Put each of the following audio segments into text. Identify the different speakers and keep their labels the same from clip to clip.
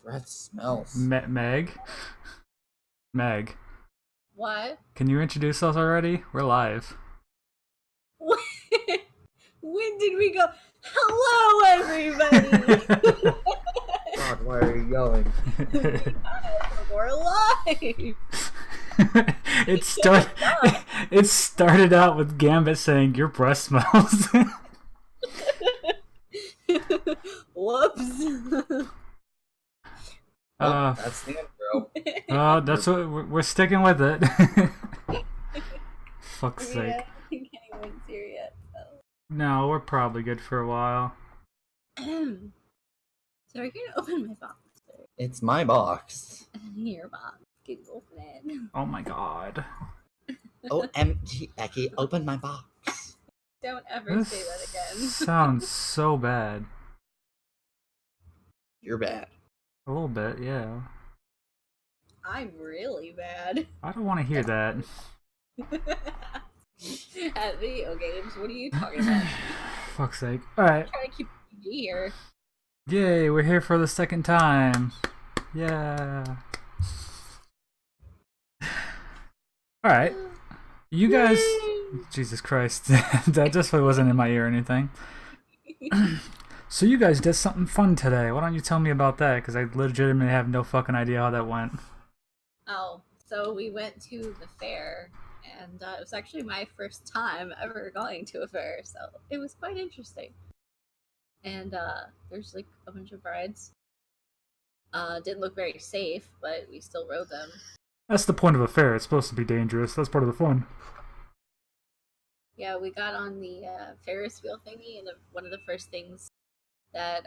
Speaker 1: Breath smells.
Speaker 2: Meg? Meg.
Speaker 3: What?
Speaker 2: Can you introduce us already? We're live.
Speaker 3: When did we go? Hello, everybody!
Speaker 1: God, why are you yelling?
Speaker 3: We're live!
Speaker 2: It started out with Gambit saying your breath smells.
Speaker 3: Whoops.
Speaker 1: That's the intro.
Speaker 2: That's what we're sticking with it. Fuck's sake.
Speaker 3: I don't think anyone's here yet.
Speaker 2: No, we're probably good for a while.
Speaker 3: So are you gonna open my box?
Speaker 1: It's my box.
Speaker 3: Your box. Can you open it?
Speaker 2: Oh my god.
Speaker 1: OMG, Becky, open my box.
Speaker 3: Don't ever
Speaker 2: This
Speaker 3: say that again.
Speaker 2: sounds so bad.
Speaker 1: You're bad.
Speaker 2: A little bit, yeah.
Speaker 3: I'm really bad.
Speaker 2: I don't want to hear that.
Speaker 3: At video games, what are you talking about?
Speaker 2: Fuck's sake. Alright.
Speaker 3: I'm trying to keep PG here.
Speaker 2: Yay, we're here for the second time. Yeah. Alright. You guys... Jesus Christ. That just wasn't in my ear or anything. So you guys did something fun today. Why don't you tell me about that? Because I legitimately have no fucking idea how that went.
Speaker 3: Oh, so we went to the fair, and it was actually my first time ever going to a fair, so it was quite interesting. And there's like a bunch of rides. Didn't look very safe, but we still rode them.
Speaker 2: That's the point of a fair. It's supposed to be dangerous. That's part of the fun.
Speaker 3: Yeah, we got on the Ferris wheel thingy, and one of the first things that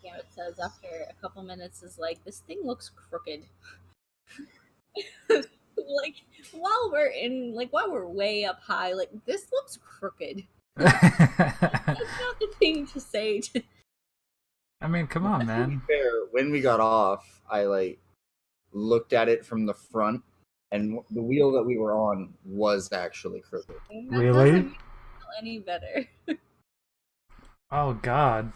Speaker 3: Gambit says after a couple minutes is like, "This thing looks crooked." Like while we're way up high, like this looks crooked. That's not the thing to say.
Speaker 2: I mean, come on, man.
Speaker 1: Fair. When we got off, I looked at it from the front, and the wheel that we were on was actually crooked.
Speaker 2: Really?
Speaker 3: Doesn't feel any better.
Speaker 2: Oh god.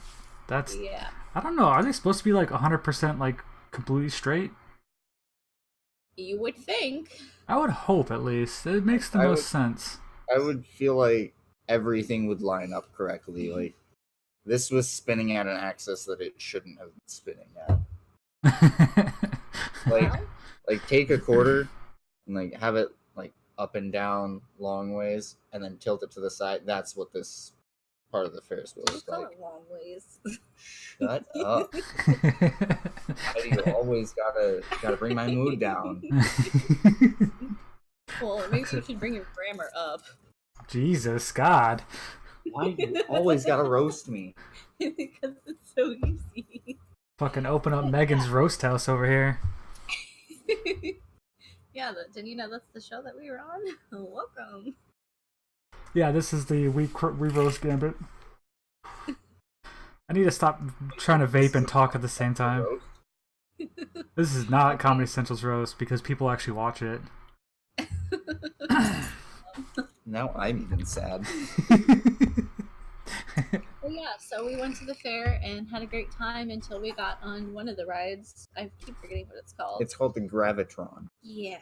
Speaker 2: That's...
Speaker 3: Yeah.
Speaker 2: I don't know. Are they supposed to be like 100% like completely straight?
Speaker 3: You would think.
Speaker 2: I would hope at least. It makes the most sense.
Speaker 1: I would feel like everything would line up correctly. Like, this was spinning at an axis that it shouldn't have been spinning at. Like take a quarter and have it up and down long ways, and then tilt it to the side. That's what this part of the Ferris wheel
Speaker 3: You
Speaker 1: is
Speaker 3: call
Speaker 1: like.
Speaker 3: it long ways.
Speaker 1: Shut up! You always gotta bring my mood down.
Speaker 3: Well, maybe you should bring your grammar up.
Speaker 2: Jesus, God.
Speaker 1: Why you always gotta roast me?
Speaker 3: Because it's so easy.
Speaker 2: Fucking open up Megan's roast house over here.
Speaker 3: Yeah, didn't you know that's the show that we were on? Welcome.
Speaker 2: Yeah, this is the we roast Gambit. I need to stop trying to vape and talk at the same time. This is not Comedy Central's roast because people actually watch it.
Speaker 1: Now I'm even sad.
Speaker 3: Well, yeah, so we went to the fair and had a great time until we got on one of the rides. I keep forgetting what it's called.
Speaker 1: It's called the Gravitron.
Speaker 3: Yeah.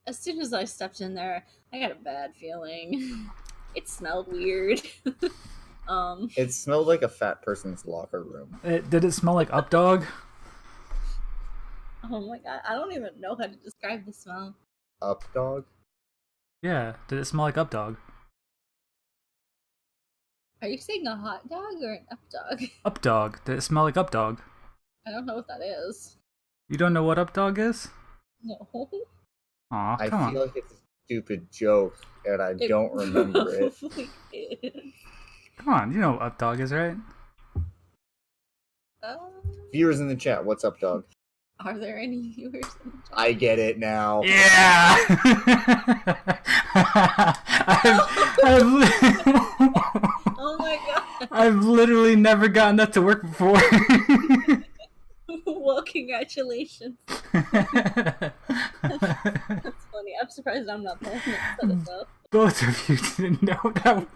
Speaker 3: As soon as I stepped in there, I got a bad feeling. It smelled weird.
Speaker 1: It smelled like a fat person's locker room.
Speaker 2: Did it smell like Updog?
Speaker 3: Oh my god, I don't even know how to describe the smell.
Speaker 1: Up dog?
Speaker 2: Yeah, did it smell like Updog?
Speaker 3: Are you saying a hot dog or an up dog?
Speaker 2: Updog. Did it smell like Updog?
Speaker 3: I don't know what that is.
Speaker 2: You don't know what Updog is?
Speaker 3: No.
Speaker 2: Aw,
Speaker 1: I
Speaker 2: come
Speaker 1: feel
Speaker 2: on.
Speaker 1: like it's a stupid joke, and I don't remember it.
Speaker 3: Probably is.
Speaker 2: Come on, you know what Updog is, right?
Speaker 1: Viewers in the chat, what's up, dog?
Speaker 3: Are there any viewers in the chat?
Speaker 1: I get it now.
Speaker 2: Yeah!
Speaker 3: Oh my god.
Speaker 2: I've literally never gotten that to work before.
Speaker 3: Well, congratulations. That's funny. I'm surprised I'm not the one that said it though.
Speaker 2: Both of you didn't know that.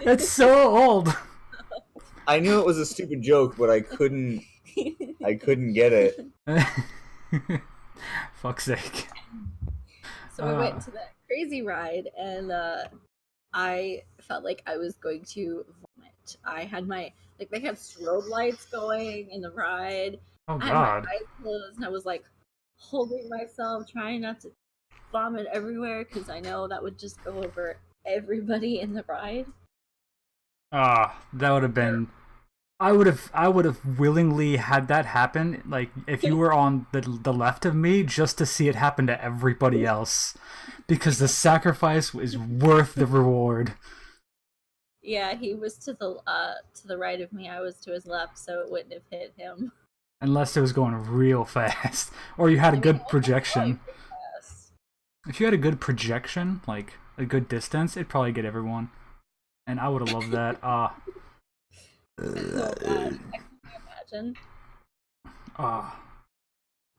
Speaker 2: That's so old.
Speaker 1: I knew it was a stupid joke, but I couldn't get it.
Speaker 2: Fuck's sake.
Speaker 3: So we went to that crazy ride, and I felt like I was going to vomit. I had my they had strobe lights going in the ride.
Speaker 2: Oh
Speaker 3: I had my
Speaker 2: god.
Speaker 3: eyes closed, and I was like holding myself, trying not to vomit everywhere because I know that would just go over everybody in the ride.
Speaker 2: Ah, that would have been. I would have willingly had that happen. Like if you were on the left of me, just to see it happen to everybody else, because the sacrifice is worth the reward.
Speaker 3: Yeah, he was to the right of me. I was to his left, so it wouldn't have hit him.
Speaker 2: Unless it was going real fast, or you had a
Speaker 3: I mean,
Speaker 2: good
Speaker 3: it was
Speaker 2: projection.
Speaker 3: going pretty fast.
Speaker 2: If you had a good projection, like a good distance, it'd probably get everyone. And I would have loved that.
Speaker 3: It's so bad. I can't imagine.
Speaker 2: Ah.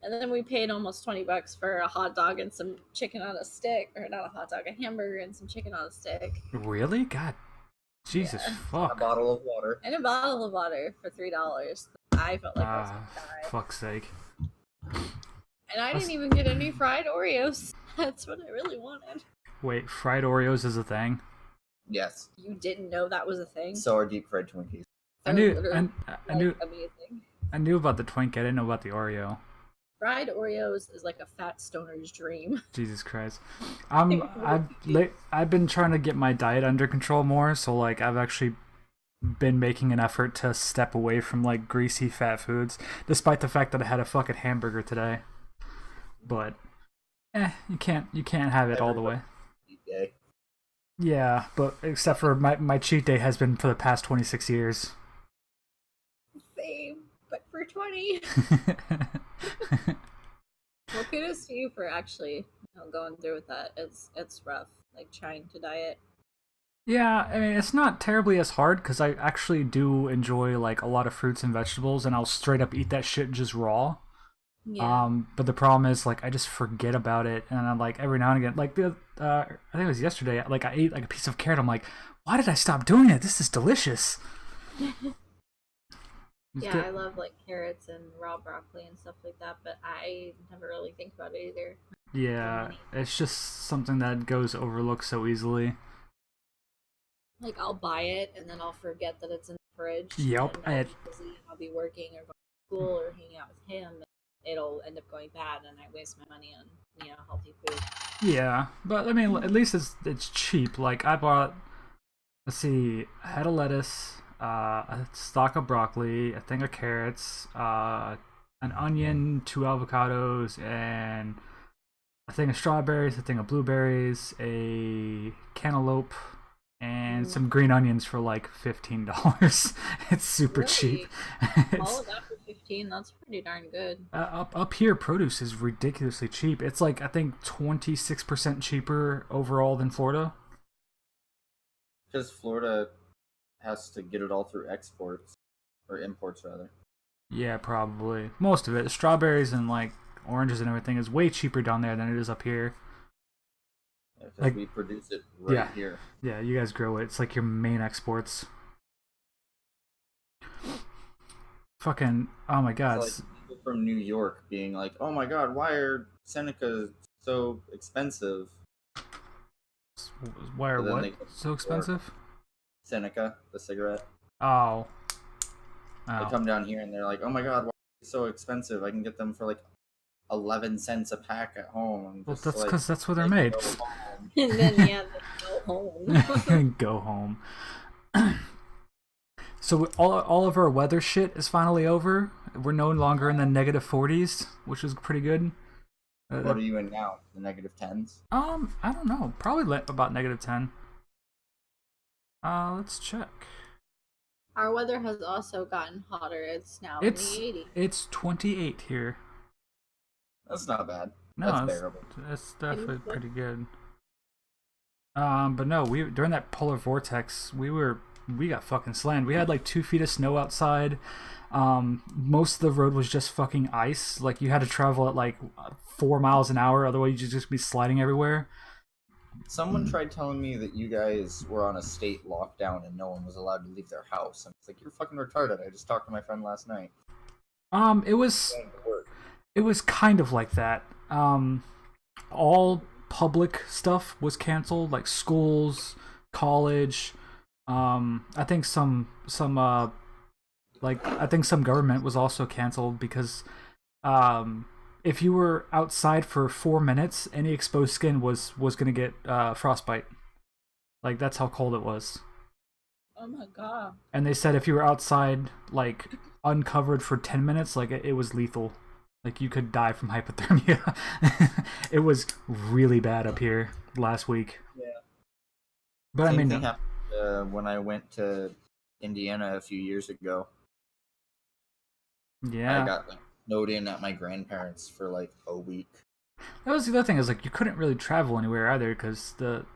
Speaker 3: And then we paid almost $20 for a hot dog and some chicken on a stick, or not a hot dog, a hamburger and some chicken on a stick,
Speaker 2: Really? God. Jesus
Speaker 3: Yeah.
Speaker 1: A
Speaker 2: fuck.
Speaker 1: bottle of water.
Speaker 3: and a bottle of water for $3. I felt like I was gonna die,
Speaker 2: Fuck's sake.
Speaker 3: and I didn't even get any fried Oreos. That's what I really wanted.
Speaker 2: Wait, fried Oreos is a thing?
Speaker 1: Yes.
Speaker 3: You didn't know that was a thing?
Speaker 1: So are deep fried Twinkies.
Speaker 2: I
Speaker 3: They're
Speaker 2: knew
Speaker 3: literally,
Speaker 2: I knew
Speaker 3: amazing.
Speaker 2: I knew about the Twink, I didn't know about the Oreo.
Speaker 3: Fried Oreos is like a fat stoner's dream.
Speaker 2: Jesus Christ. I've been trying to get my diet under control more, so like I've actually been making an effort to step away from like greasy fat foods, despite the fact that I had a fucking hamburger today. But you can't have it all the way.
Speaker 1: Cheat day.
Speaker 2: Yeah, but except for my cheat day has been for the past 26 years.
Speaker 3: Same, but for 20. Well, kudos to you for actually going through with that. It's rough, like trying to diet.
Speaker 2: Yeah, I mean, it's not terribly as hard because I actually do enjoy like a lot of fruits and vegetables, and I'll straight up eat that shit just raw.
Speaker 3: Yeah.
Speaker 2: But the problem is like I just forget about it, and I'm like every now and again, like I think it was yesterday, like I ate like a piece of carrot. I'm like, why did I stop doing it? This is delicious. It's
Speaker 3: Yeah,
Speaker 2: good.
Speaker 3: I love like carrots and raw broccoli and stuff like that, but I never really think about it either.
Speaker 2: Yeah, it's just something that goes overlooked so easily.
Speaker 3: Like I'll buy it and then I'll forget that it's in the fridge.
Speaker 2: Yep,
Speaker 3: And I'll be busy and I'll be working or going to school or hanging out with him. And it'll end up going bad, and I waste my money on healthy food.
Speaker 2: Yeah, but I mean, at least it's cheap. Like I bought, let's see, a head of lettuce, a stalk of broccoli, a thing of carrots, an onion, 2 avocados, and a thing of strawberries, a thing of blueberries, a cantaloupe, and some green onions for like $15. It's super cheap.
Speaker 3: All of that for 15. That's pretty darn good.
Speaker 2: Up here, produce is ridiculously cheap. It's like I think 26% cheaper overall than Florida.
Speaker 1: Because Florida has to get it all through exports. Or imports, rather.
Speaker 2: Yeah, probably. Most of it. Strawberries and like oranges and everything is way cheaper down there than it is up here.
Speaker 1: Yeah, because
Speaker 2: Like-
Speaker 1: we produce it right here.
Speaker 2: Yeah, you guys grow it. It's like your main exports. Fucking, oh my god.
Speaker 1: It's like people from New York being like, oh my god, why are Senecas so expensive?
Speaker 2: Why are
Speaker 1: But then
Speaker 2: what
Speaker 1: they go
Speaker 2: so
Speaker 1: to
Speaker 2: expensive?
Speaker 1: Seneca, the cigarette.
Speaker 2: Oh.
Speaker 1: They
Speaker 2: Oh.
Speaker 1: come down here and they're like, oh my god, why are they so expensive? I can get them for like 11 cents a pack at home. I'm
Speaker 2: Well,
Speaker 1: just
Speaker 2: that's
Speaker 1: like,
Speaker 2: because that's where they're
Speaker 1: "Like,
Speaker 2: made.
Speaker 1: go home."
Speaker 3: And then they go home.
Speaker 2: Go home. So all of our weather shit is finally over. We're no longer in the negative 40s, which is pretty good.
Speaker 1: What are you in now? The negative 10s?
Speaker 2: I don't know. Probably about negative 10. Let's check.
Speaker 3: Our weather has also gotten hotter. It's now
Speaker 2: It's
Speaker 3: in the 80s.
Speaker 2: it's 28 here.
Speaker 1: That's not bad.
Speaker 2: No,
Speaker 1: That's
Speaker 2: it's,
Speaker 1: bearable.
Speaker 2: it's definitely
Speaker 3: good.
Speaker 2: pretty good. But no, we during that polar vortex, we got fucking slammed. We had like 2 feet of snow outside. Most of the road was just fucking ice. Like you had to travel at like 4 miles an hour, otherwise you'd just be sliding everywhere.
Speaker 1: Someone tried telling me that you guys were on a state lockdown and no one was allowed to leave their house. And it's like, you're fucking retarded. I just talked to my friend last night.
Speaker 2: It was
Speaker 1: Going to work.
Speaker 2: It was kind of like that. All public stuff was canceled, like schools, college. I think I think some government was also canceled because if you were outside for 4 minutes, any exposed skin was gonna get frostbite. Like that's how cold it was.
Speaker 3: Oh my god.
Speaker 2: And they said if you were outside like uncovered for 10 minutes, like it was lethal. Like you could die from hypothermia. It was really bad up here last week.
Speaker 1: Yeah.
Speaker 2: But
Speaker 1: Same
Speaker 2: I mean,
Speaker 1: thing happened when I went to Indiana a few years ago.
Speaker 2: yeah,
Speaker 1: I got like snowed in at my grandparents for like a week.
Speaker 2: that was the other thing. Is like you couldn't really travel anywhere either because the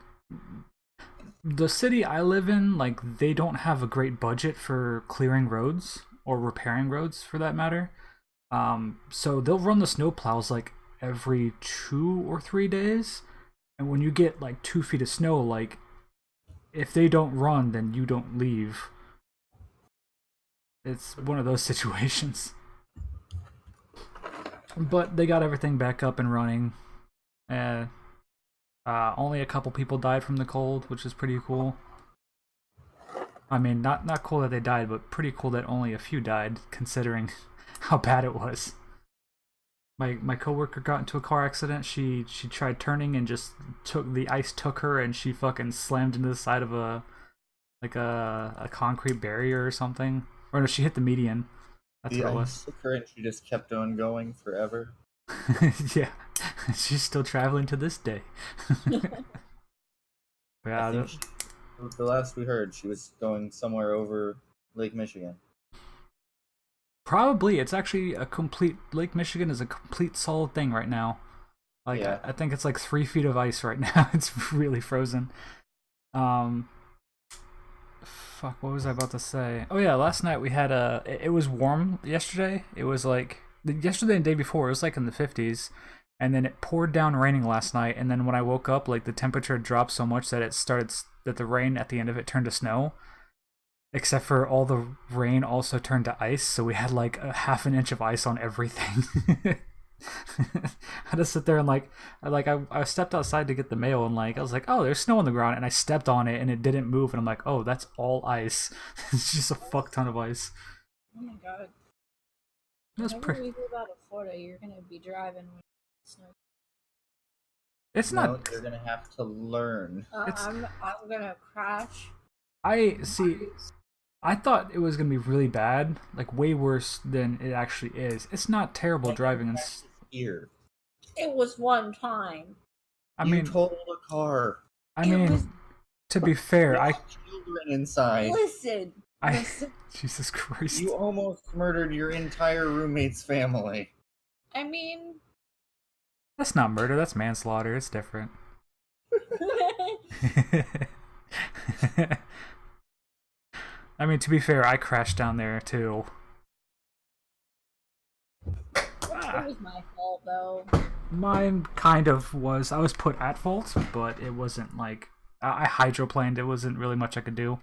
Speaker 2: city I live in, like they don't have a great budget for clearing roads or repairing roads for that matter. So they'll run the snowplows like every 2 or 3 days, and when you get like 2 feet of snow, like if they don't run, then you don't leave. It's one of those situations. But they got everything back up and running. Only a couple people died from the cold, which is pretty cool. I mean, not cool that they died, but pretty cool that only a few died, considering how bad it was. My coworker got into a car accident. She tried turning and just the ice took her, and she fucking slammed into the side of a concrete barrier or something. Or no, she hit the median. That's what it was.
Speaker 1: Took her and she just kept on going forever.
Speaker 2: Yeah, she's still traveling to this day.
Speaker 1: I think the last we heard, she was going somewhere over Lake Michigan.
Speaker 2: Probably, it's actually a complete Lake Michigan is a complete solid thing right now. Like
Speaker 1: Yeah.
Speaker 2: I think it's like 3 feet of ice right now. It's really frozen. Fuck, what was I about to say? Oh yeah, last night we had it was warm yesterday. It was like yesterday and the day before, it was like in the 50s. And then it poured down raining last night, and then when I woke up, like the temperature dropped so much that that the rain at the end of it turned to snow. Except for all the rain also turned to ice, so we had like a half an inch of ice on everything. I had to sit there and I stepped outside to get the mail, and like I was like, oh, there's snow on the ground, and I stepped on it and it didn't move, and I'm like, oh, that's all ice. It's just a fuck ton of ice.
Speaker 3: Oh my god.
Speaker 2: That's
Speaker 3: Whenever we move out of Florida, you're gonna be driving when it snows.
Speaker 2: It's
Speaker 1: No,
Speaker 2: not.
Speaker 1: you're gonna have to learn.
Speaker 3: I'm gonna crash.
Speaker 2: I see. I thought it was gonna be really bad, like way worse than it actually is. It's not terrible driving in.
Speaker 1: Here.
Speaker 3: It was one time.
Speaker 2: I
Speaker 1: You
Speaker 2: mean,
Speaker 1: totaled a car.
Speaker 2: I mean,
Speaker 3: was-
Speaker 2: to be fair,
Speaker 1: There's children inside.
Speaker 3: Listen.
Speaker 2: Jesus Christ.
Speaker 1: You almost murdered your entire roommate's family.
Speaker 3: I mean,
Speaker 2: That's not murder. That's manslaughter. It's different. I mean, to be fair, I crashed down there too.
Speaker 3: it was my fault though.
Speaker 2: Mine kind of was. I was put at fault, but it wasn't like I hydroplaned. It wasn't really much I could do.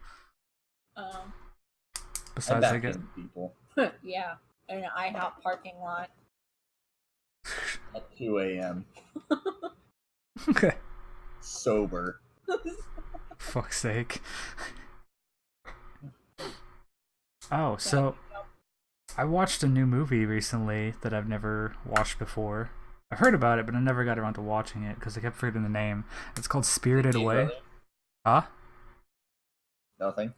Speaker 2: Besides, I get
Speaker 1: people
Speaker 3: Yeah, in an IHOP parking lot.
Speaker 1: at 2 a.m.
Speaker 2: okay.
Speaker 1: sober.
Speaker 2: Fuck's sake. Oh, so I watched a new movie recently that I've never watched before. I've heard about it, but I never got around to watching it because I kept forgetting the name. It's called Spirited Away. Huh?
Speaker 1: Nothing.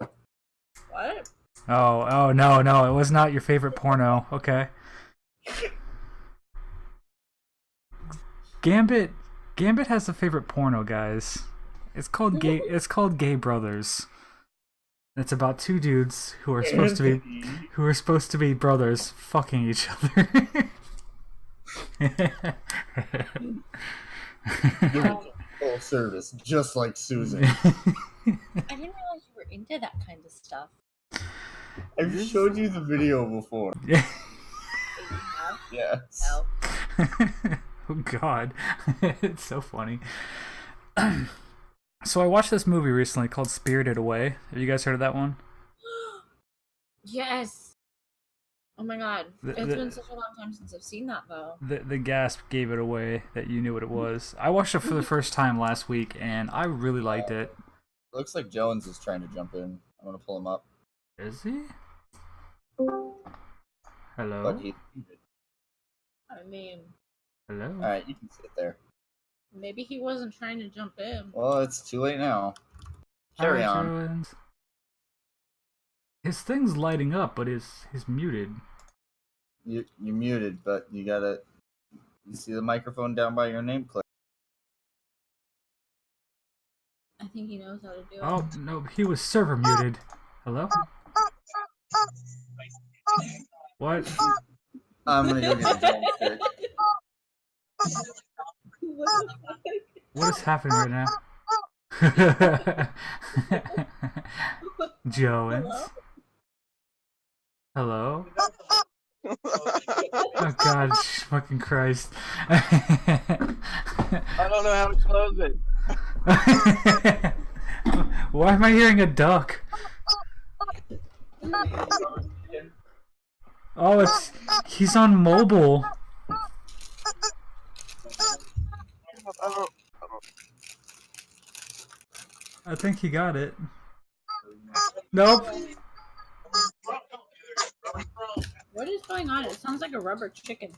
Speaker 3: What?
Speaker 2: Oh, no, it was not your favorite porno. Okay. Gambit has a favorite porno, guys. It's called Gay Brothers. It's about two dudes who are supposed to be brothers fucking each other.
Speaker 1: Full service, just like Susan.
Speaker 3: I didn't realize you were into that kind of stuff.
Speaker 1: I've showed you the video before.
Speaker 2: Yeah.
Speaker 1: Yes.
Speaker 3: No.
Speaker 2: Oh God, it's so funny. So I watched this movie recently called Spirited Away. Have you guys heard of that one?
Speaker 3: Yes. Oh my god.
Speaker 2: The-
Speaker 3: It's
Speaker 2: the-
Speaker 3: been such a long time since I've seen that though.
Speaker 2: The gasp gave it away that you knew what it was. I watched it for the first time last week, and I really liked it.
Speaker 1: Looks like Jones is trying to jump in. I'm gonna pull him up,
Speaker 2: Is he? Hello?
Speaker 1: but he.
Speaker 3: I mean,
Speaker 2: Hello?
Speaker 1: All right, you can sit there.
Speaker 3: maybe he wasn't trying to jump in.
Speaker 1: Well, it's too late now. Carry
Speaker 2: Hi,
Speaker 1: on.
Speaker 2: Jones. His thing's lighting up, but he's muted.
Speaker 1: You're muted, but you gotta. You see the microphone down by your name click.
Speaker 3: I think he knows how to do it.
Speaker 2: Oh, no, he was server muted. Hello? What?
Speaker 1: I'm gonna go get a Jones stick.
Speaker 3: What the fuck?
Speaker 2: What is happening right now? Jones? Hello? Oh god, fucking Christ.
Speaker 4: I don't know how to close it.
Speaker 2: Why am I hearing a duck? Oh, he's on mobile. I think he got it. Nope.
Speaker 3: What is going on? It sounds like a rubber chicken.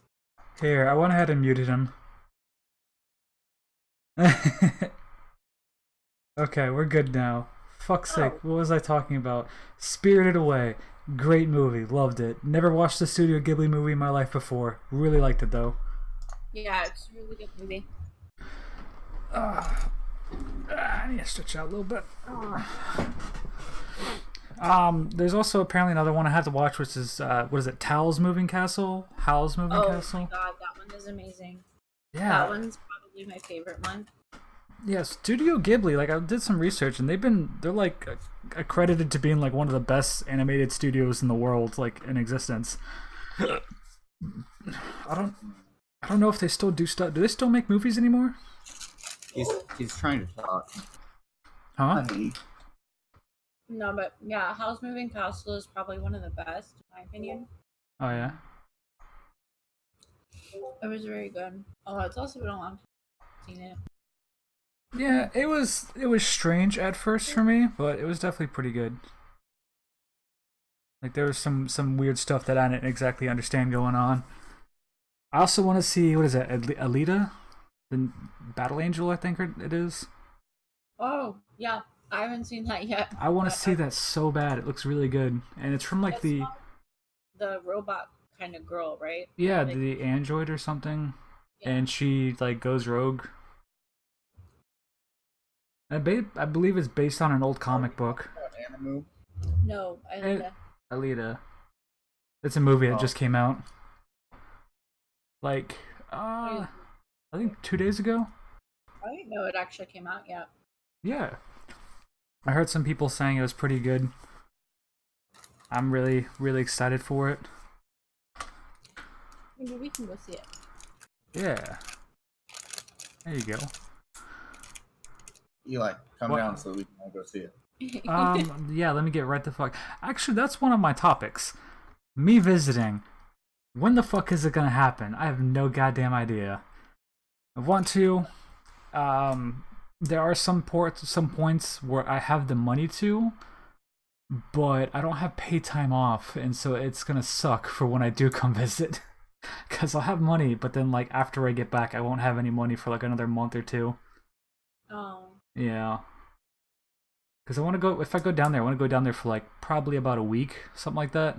Speaker 2: Here, I went ahead and muted him. Okay, we're good now. Fuck's sake, what was I talking about? Spirited Away. Great movie, loved it. Never watched a Studio Ghibli movie in my life before. Really liked it though.
Speaker 3: Yeah, it's a really good movie.
Speaker 2: I need to stretch out a little bit. There's also apparently another one I had to watch, which is what is it? Howl's Moving Castle. Howl's Moving
Speaker 3: Oh
Speaker 2: Castle.
Speaker 3: my god, that one is amazing.
Speaker 2: Yeah.
Speaker 3: That one's probably my favorite one.
Speaker 2: Yeah, Studio Ghibli. Like I did some research, and they're like accredited to being like one of the best animated studios in the world, like in existence. I don't know if they still do stuff. Do they still make movies anymore?
Speaker 1: He's trying to talk.
Speaker 2: Huh?
Speaker 1: Honey.
Speaker 3: No, but yeah, Howl's Moving Castle is probably one of the best, in my opinion.
Speaker 2: Oh yeah.
Speaker 3: It was very good. Oh, it's also been a long time since I've seen it.
Speaker 2: Yeah, it was strange at first for me, but it was definitely pretty good. Like there was some weird stuff that I didn't exactly understand going on. I also want to see, what is it, Alita, the Battle Angel, I think it is.
Speaker 3: Oh, yeah. I haven't seen that yet.
Speaker 2: I want to
Speaker 3: but
Speaker 2: see that so bad. It looks really good, and it's from like
Speaker 3: It's
Speaker 2: the
Speaker 3: not the robot kind of girl, right?
Speaker 2: yeah
Speaker 3: Like,
Speaker 2: the android or something,
Speaker 3: yeah.
Speaker 2: and she like goes rogue. I believe it's based on an old comic book.
Speaker 1: Animu.
Speaker 3: No,
Speaker 2: Alita. It's a movie that
Speaker 1: Oh.
Speaker 2: just came out. Like, I think 2 days ago.
Speaker 3: I didn't know it actually came out yet.
Speaker 2: Yeah. I heard some people saying it was pretty good. I'm really, really excited for it.
Speaker 3: Maybe we can go see it.
Speaker 2: Yeah. There you go.
Speaker 1: Eli, come
Speaker 2: What?
Speaker 1: down so we can all go see it.
Speaker 2: Yeah, let me get right the fuck. Actually, that's one of my topics. Me visiting. When the fuck is it gonna happen? I have no goddamn idea. I want to. There are some points where I have the money to, but I don't have paid time off, and so it's gonna suck for when I do come visit. Cause I'll have money, but then like after I get back, I won't have any money for like another month or two.
Speaker 3: Oh.
Speaker 2: Yeah. Because I want to go, if I go down there, I want to go down there for like probably about a week, something like that.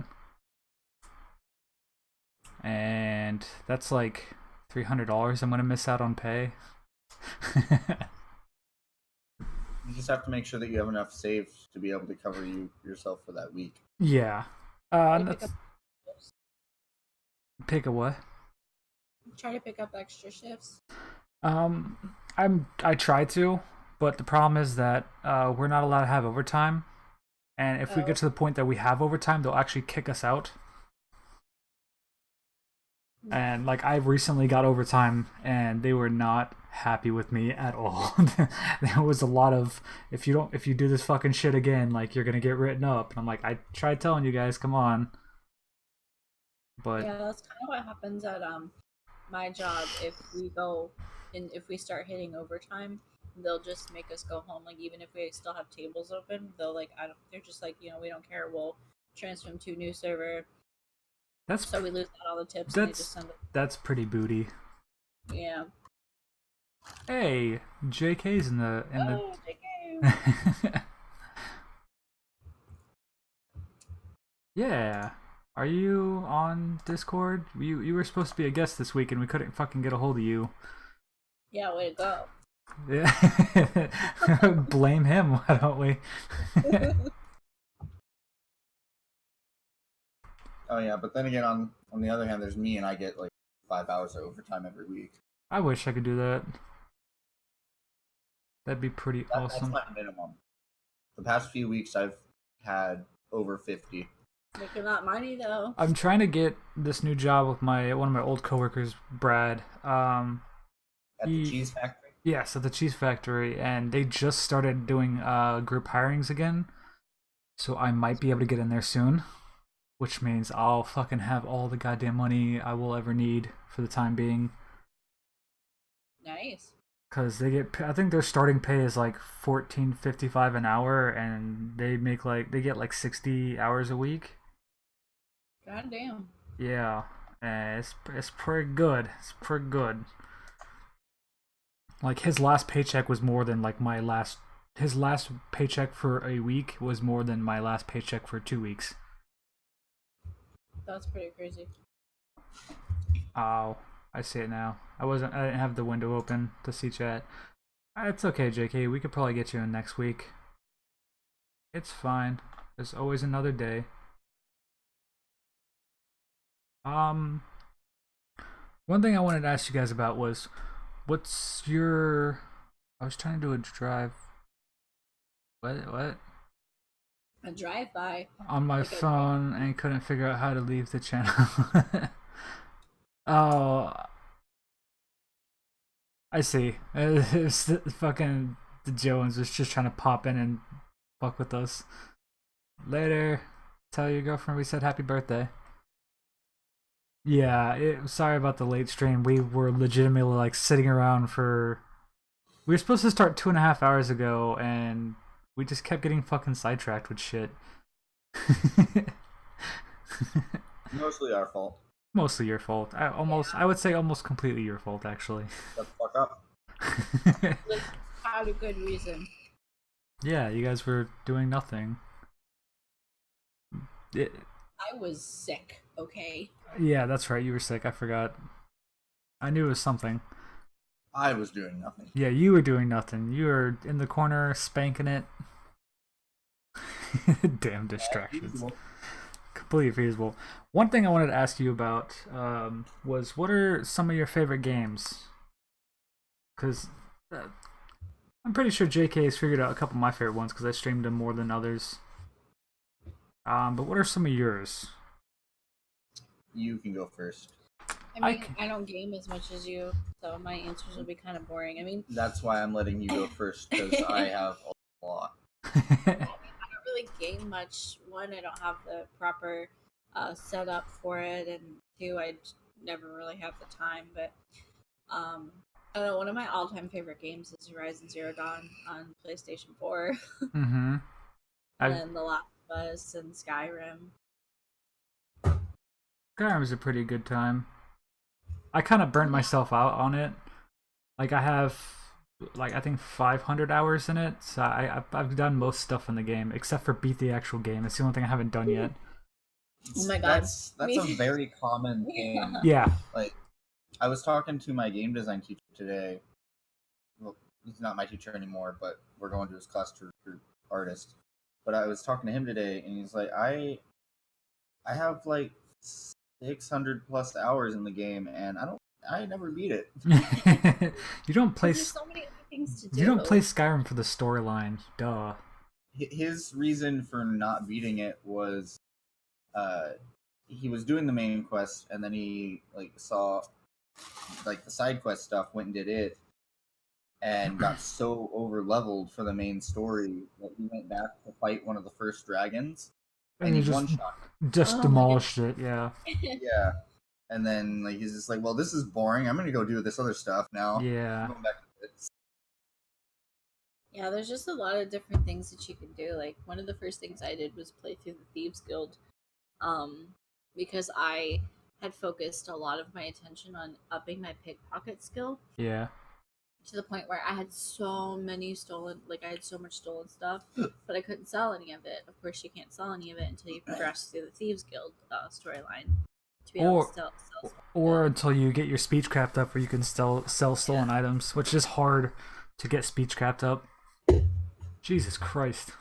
Speaker 2: And that's like $300 I'm going to miss out on pay.
Speaker 1: You just have to make sure that you have enough saved to be able to cover yourself for that week.
Speaker 2: Yeah.
Speaker 3: Try to
Speaker 2: That's, pick a what?
Speaker 3: pick up extra shifts.
Speaker 2: I try to, but the problem is that we're not allowed to have overtime. And if we get to the point that we have overtime, they'll actually kick us out. And like I recently got overtime, and they were not happy with me at all. There was a lot of if you do this fucking shit again, like you're gonna get written up. And I'm like, I tried telling you guys, come on. But
Speaker 3: Yeah, that's kind of what happens at my job. If we go and if we start hitting overtime, they'll just make us go home. Like even if we still have tables open, they'll like I don't. They're just like we don't care. We'll transfer them to a new server,
Speaker 2: that's
Speaker 3: so we lose out all the tips and they just send it.
Speaker 2: that's pretty booty.
Speaker 3: Yeah.
Speaker 2: Hey, JK's in the
Speaker 3: Oh, JK.
Speaker 2: Yeah. Are you on Discord? You were supposed to be a guest this week and we couldn't fucking get a hold of you.
Speaker 3: Yeah, way to go.
Speaker 2: Yeah. Blame him, why don't we?
Speaker 1: Oh yeah, but then again, on the other hand, there's me, and I get like 5 hours of overtime every week.
Speaker 2: I wish I could do that. That'd be pretty
Speaker 1: That's
Speaker 2: awesome.
Speaker 1: my minimum. The past few weeks, I've had over 50.
Speaker 3: Making that money though.
Speaker 2: I'm trying to get this new job with one of my old coworkers, Brad.
Speaker 1: At the cheese factory?
Speaker 2: Yes, at the cheese factory, and they just started doing group hirings again. So I might be able to get in there soon, which means I'll fucking have all the goddamn money I will ever need for the time being.
Speaker 3: Nice.
Speaker 2: Cause they get, I think their starting pay is like $14.55 an hour, and they get like 60 hours a week.
Speaker 3: God damn.
Speaker 2: Yeah, it's pretty good. It's pretty good. Like his last paycheck was more than like his last paycheck for a week was more than my last paycheck for 2 weeks.
Speaker 3: That's pretty crazy.
Speaker 2: Oh, I see it now. I didn't have the window open to see chat. It's okay, JK. We could probably get you in next week. It's fine. There's always another day. One thing I wanted to ask you guys about was, what's your... I was trying to do a drive... What?
Speaker 3: A drive-by.
Speaker 2: On my phone and couldn't figure out how to leave the channel. Oh... I see. It's fucking... The Jones was just trying to pop in and fuck with us. Later. Tell your girlfriend we said happy birthday. Yeah, sorry about the late stream. We were legitimately like sitting around for... We were supposed to start 2.5 hours ago, and we just kept getting fucking sidetracked with shit.
Speaker 1: Mostly our fault.
Speaker 2: Mostly your fault. I would say almost completely your fault, actually.
Speaker 1: Shut the fuck up.
Speaker 3: Let's have a good reason.
Speaker 2: Yeah, you guys were doing nothing.
Speaker 3: I was sick, okay?
Speaker 2: Yeah, that's right. You were sick. I forgot. I knew it was something.
Speaker 1: I was doing nothing.
Speaker 2: Yeah, you were doing nothing. You were in the corner spanking it. Damn distractions. Completely feasible. One thing I wanted to ask you about was, what are some of your favorite games? Because I'm pretty sure JK has figured out a couple of my favorite ones because I streamed them more than others. But what are some of yours?
Speaker 1: You can go first.
Speaker 3: I mean, I don't game as much as you, so my answers will be kind of boring. I mean,
Speaker 1: That's why I'm letting you go first, because I have a lot.
Speaker 3: I don't really game much. One, I don't have the proper setup for it, and two, I never really have the time. But I don't know. One of my all-time favorite games is Horizon Zero Dawn on PlayStation 4,
Speaker 2: Mm-hmm.
Speaker 3: and The Last of Us and Skyrim.
Speaker 2: Skyrim was a pretty good time. I kind of burnt myself out on it. Like, I have, like, I think 500 hours in it. So I've done most stuff in the game, except for beat the actual game. It's the only thing I haven't done yet.
Speaker 3: Oh my god.
Speaker 1: That's a very common thing.
Speaker 2: Yeah.
Speaker 1: Like, I was talking to my game design teacher today. Well, he's not my teacher anymore, but we're going to his class to recruit artists. But I was talking to him today, and he's like, I have like 600 plus hours in the game, and I never beat it.
Speaker 2: You don't play.
Speaker 3: There's so many other things to do.
Speaker 2: You don't play Skyrim for the storyline, duh.
Speaker 1: His reason for not beating it was, he was doing the main quest, and then he like saw like the side quest stuff, went and did it, and got so over leveled for the main story that he went back to fight one of the first dragons, and he
Speaker 2: just
Speaker 1: one-shot.
Speaker 2: just
Speaker 3: Oh my
Speaker 2: demolished it. Yeah.
Speaker 1: Yeah. And then like he's just like, well, this is boring. I'm gonna go do this other stuff now.
Speaker 2: Yeah.
Speaker 1: I'm going back to this.
Speaker 3: Yeah, there's just a lot of different things that you can do. Like one of the first things I did was play through the Thieves Guild, um, because I had focused a lot of my attention on upping my pickpocket skill
Speaker 2: Yeah.
Speaker 3: to the point where I had so many stolen, like I had so much stolen stuff, but I couldn't sell any of it. Of course, you can't sell any of it until you progress through the Thieves Guild storyline to be able to sell stuff.
Speaker 2: Or until you get your speechcraft up where you can sell stolen items, which is hard to get speechcraft up. Jesus Christ.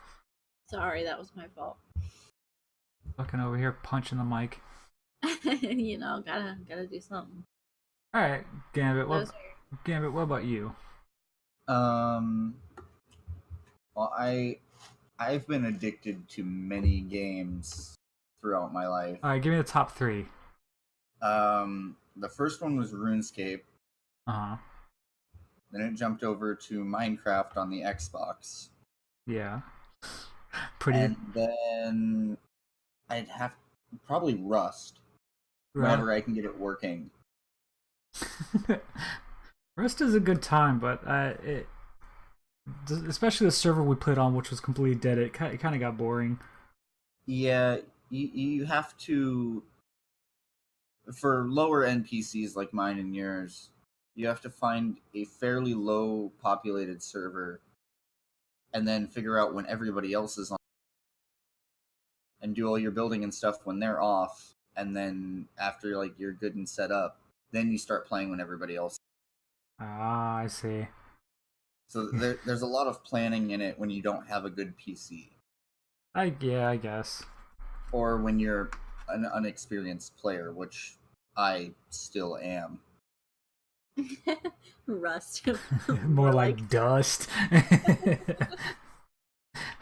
Speaker 3: Sorry, that was my fault.
Speaker 2: Fucking over here punching the mic.
Speaker 3: You know, gotta do something.
Speaker 2: Alright, Gambit,
Speaker 3: Those
Speaker 2: what about you?
Speaker 1: Well, I've been addicted to many games throughout my life.
Speaker 2: Alright, give me the top 3.
Speaker 1: The first one was RuneScape.
Speaker 2: Uh-huh.
Speaker 1: Then it jumped over to Minecraft on the Xbox.
Speaker 2: Yeah. Pretty.
Speaker 1: And then I'd have probably Rust. Whenever I can get it working.
Speaker 2: Rust is a good time, but especially the server we played on, which was completely dead, it kind of got boring.
Speaker 1: Yeah, you have to, for lower NPCs like mine and yours, you have to find a fairly low populated server and then figure out when everybody else is on and do all your building and stuff when they're off, and then after like you're good and set up, then you start playing when everybody else.
Speaker 2: Ah, I see.
Speaker 1: So there's a lot of planning in it when you don't have a good PC.
Speaker 2: I guess.
Speaker 1: Or when you're an unexperienced player, which I still am.
Speaker 3: Rust.
Speaker 2: More like dust.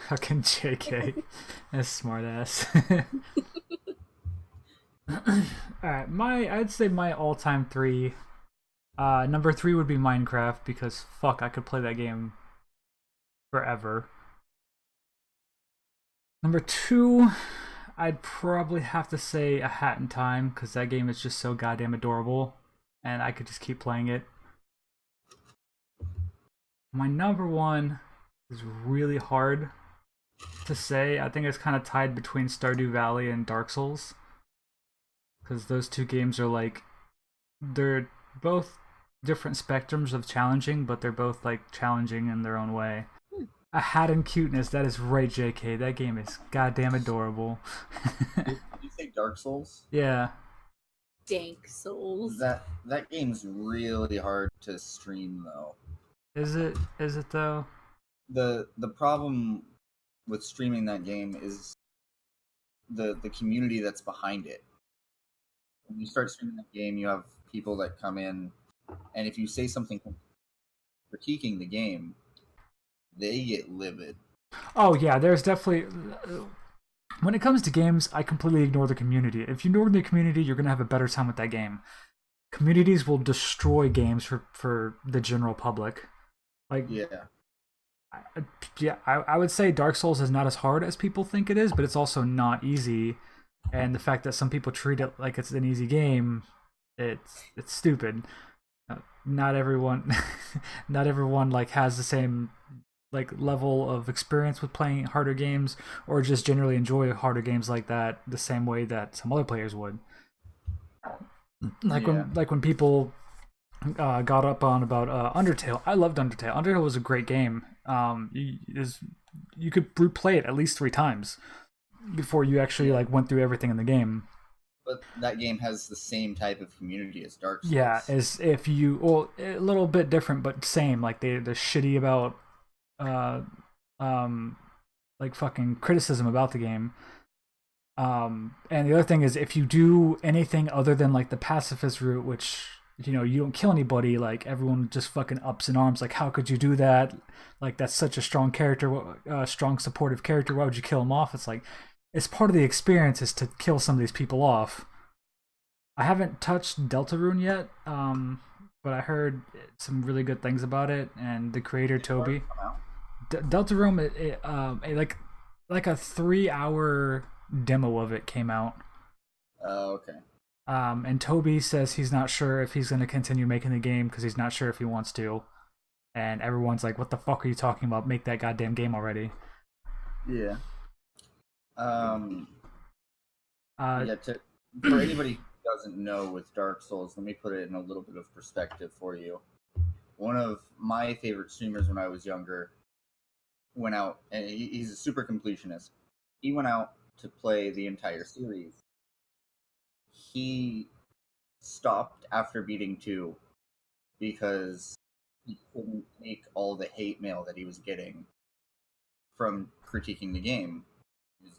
Speaker 2: Fucking JK. That's smart ass. Alright, I'd say my all-time 3. Number 3 would be Minecraft, because fuck, I could play that game forever. Number 2, I'd probably have to say A Hat in Time, because that game is just so goddamn adorable, and I could just keep playing it. My number 1 is really hard to say. I think it's kind of tied between Stardew Valley and Dark Souls, because those two games are like, they're both different spectrums of challenging, but they're both like challenging in their own way. A Hat in Cuteness, that is right, JK. That game is goddamn adorable.
Speaker 1: Did you say Dark Souls?
Speaker 2: Yeah.
Speaker 3: Dank Souls.
Speaker 1: That game's really hard to stream though.
Speaker 2: Is it though?
Speaker 1: The problem with streaming that game is the community that's behind it. When you start streaming that game, you have people that come in, and if you say something critiquing the game, they get livid.
Speaker 2: Oh yeah, there's definitely, when it comes to games, I completely ignore the community. If you ignore the community, you're gonna have a better time with that game. Communities will destroy games for the general public. Like, I would say Dark Souls is not as hard as people think it is, but it's also not easy. And the fact that some people treat it like it's an easy game, it's stupid. Not everyone like has the same like level of experience with playing harder games, or just generally enjoy harder games like that the same way that some other players would. Like when people got up on about Undertale. I loved Undertale. Undertale was a great game. You could replay it at least 3 times before you actually like went through everything in the game.
Speaker 1: But that game has the same type of community as Dark Souls.
Speaker 2: Yeah, as if you, well, a little bit different, but same. Like they're shitty about like fucking criticism about the game. And the other thing is, if you do anything other than like the pacifist route, which, you know, you don't kill anybody, like everyone just fucking ups in arms, like how could you do that? Like that's such a strong character, strong supportive character. Why would you kill him off? It's like, it's part of the experience is to kill some of these people off. I haven't touched Deltarune yet, but I heard some really good things about it, and the creator Toby. Deltarune, like a 3-hour demo of it came out.
Speaker 1: Oh, okay.
Speaker 2: And Toby says he's not sure if he's going to continue making the game because he's not sure if he wants to. And everyone's like, "What the fuck are you talking about? Make that goddamn game already!"
Speaker 1: Yeah. For anybody who doesn't know with Dark Souls, let me put it in a little bit of perspective for you. One of my favorite streamers when I was younger went out, and he's a super completionist. He went out to play the entire series. He stopped after beating 2 because he couldn't take all the hate mail that he was getting from critiquing the game. He was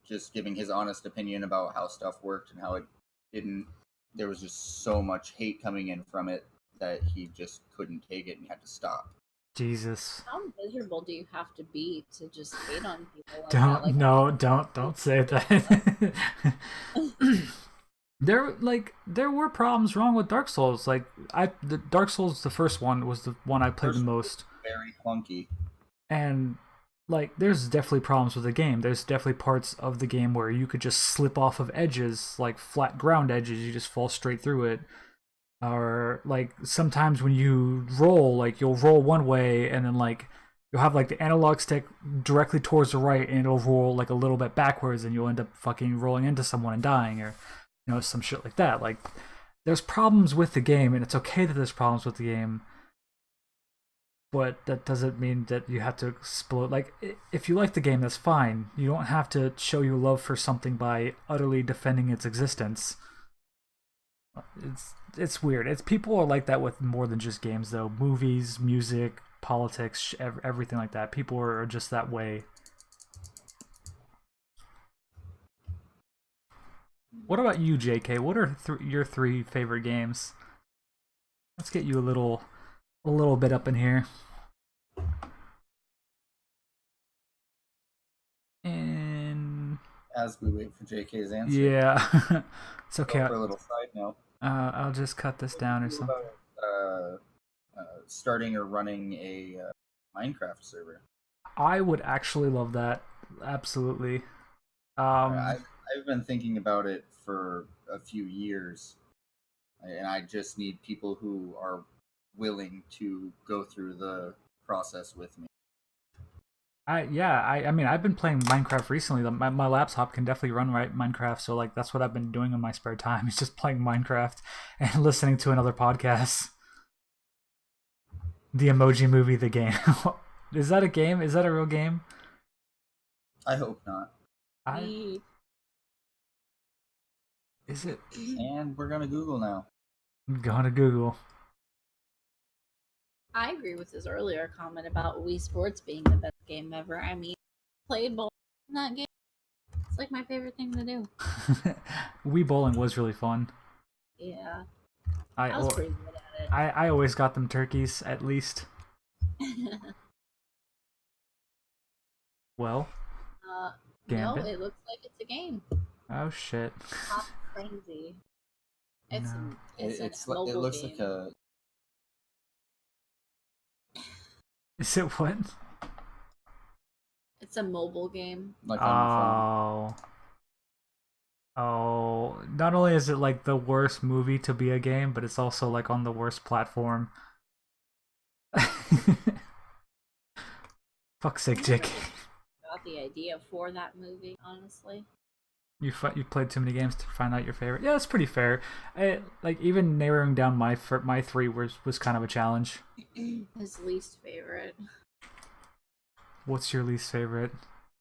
Speaker 1: just giving his honest opinion about how stuff worked and how it didn't. There was just so much hate coming in from it that he just couldn't take it and had to stop.
Speaker 2: Jesus.
Speaker 3: How miserable do you have to be to just hate on people like that? Like,
Speaker 2: Don't say that. There were problems wrong with Dark Souls. Like the Dark Souls, the first one was the one I played the most.
Speaker 1: Very clunky.
Speaker 2: And like there's definitely problems with the game. There's definitely parts of the game where you could just slip off of edges, like flat ground edges, you just fall straight through it. Or like sometimes when you roll, like you'll roll one way and then like you'll have like the analog stick directly towards the right and it'll roll like a little bit backwards and you'll end up fucking rolling into someone and dying, or some shit like that. Like there's problems with the game, and it's okay that there's problems with the game, but that doesn't mean that you have to explode. Like if you like the game, that's fine. You don't have to show your love for something by utterly defending its existence. It's weird. It's people are like that with more than just games, though. Movies, music, politics, everything like that. People are just that way. What about you, JK? What are your 3 favorite games? Let's get you a little bit up in here. And
Speaker 1: as we wait for JK's answer.
Speaker 2: Yeah, it's okay.
Speaker 1: For a little side note.
Speaker 2: I'll just cut this down or something.
Speaker 1: Starting or running a Minecraft server.
Speaker 2: I would actually love that. Absolutely.
Speaker 1: I've been thinking about it for a few years, and I just need people who are willing to go through the process with me.
Speaker 2: I mean, I've been playing Minecraft recently. My laptop can definitely run Minecraft, so like that's what I've been doing in my spare time. Is just playing Minecraft and listening to another podcast. The Emoji Movie, the game. Is that a game? Is that a real game?
Speaker 1: I hope not.
Speaker 2: Is it?
Speaker 1: And we're gonna Google now.
Speaker 2: I'm gonna Google.
Speaker 3: I agree with his earlier comment about Wii Sports being the best game ever. I mean, played bowling in that game. It's like my favorite thing to do.
Speaker 2: Wii bowling was really fun.
Speaker 3: Yeah. I was pretty good at it.
Speaker 2: I always got them turkeys, at least. Well, Gambit?
Speaker 3: No, it looks like it's a game.
Speaker 2: Oh shit.
Speaker 3: Top Frenzy. It's
Speaker 2: No.
Speaker 1: It looks
Speaker 3: game.
Speaker 1: like a.
Speaker 2: Is it what?
Speaker 3: It's a mobile game.
Speaker 1: Like on
Speaker 2: Oh, not only is it like the worst movie to be a game, but it's also like on the worst platform. Fuck's sake, Jake.
Speaker 3: Got the idea for that movie, honestly.
Speaker 2: You played too many games to find out your favorite. Yeah, that's pretty fair. Like even narrowing down my 3 was kind of a challenge.
Speaker 3: His least favorite.
Speaker 2: What's your least favorite?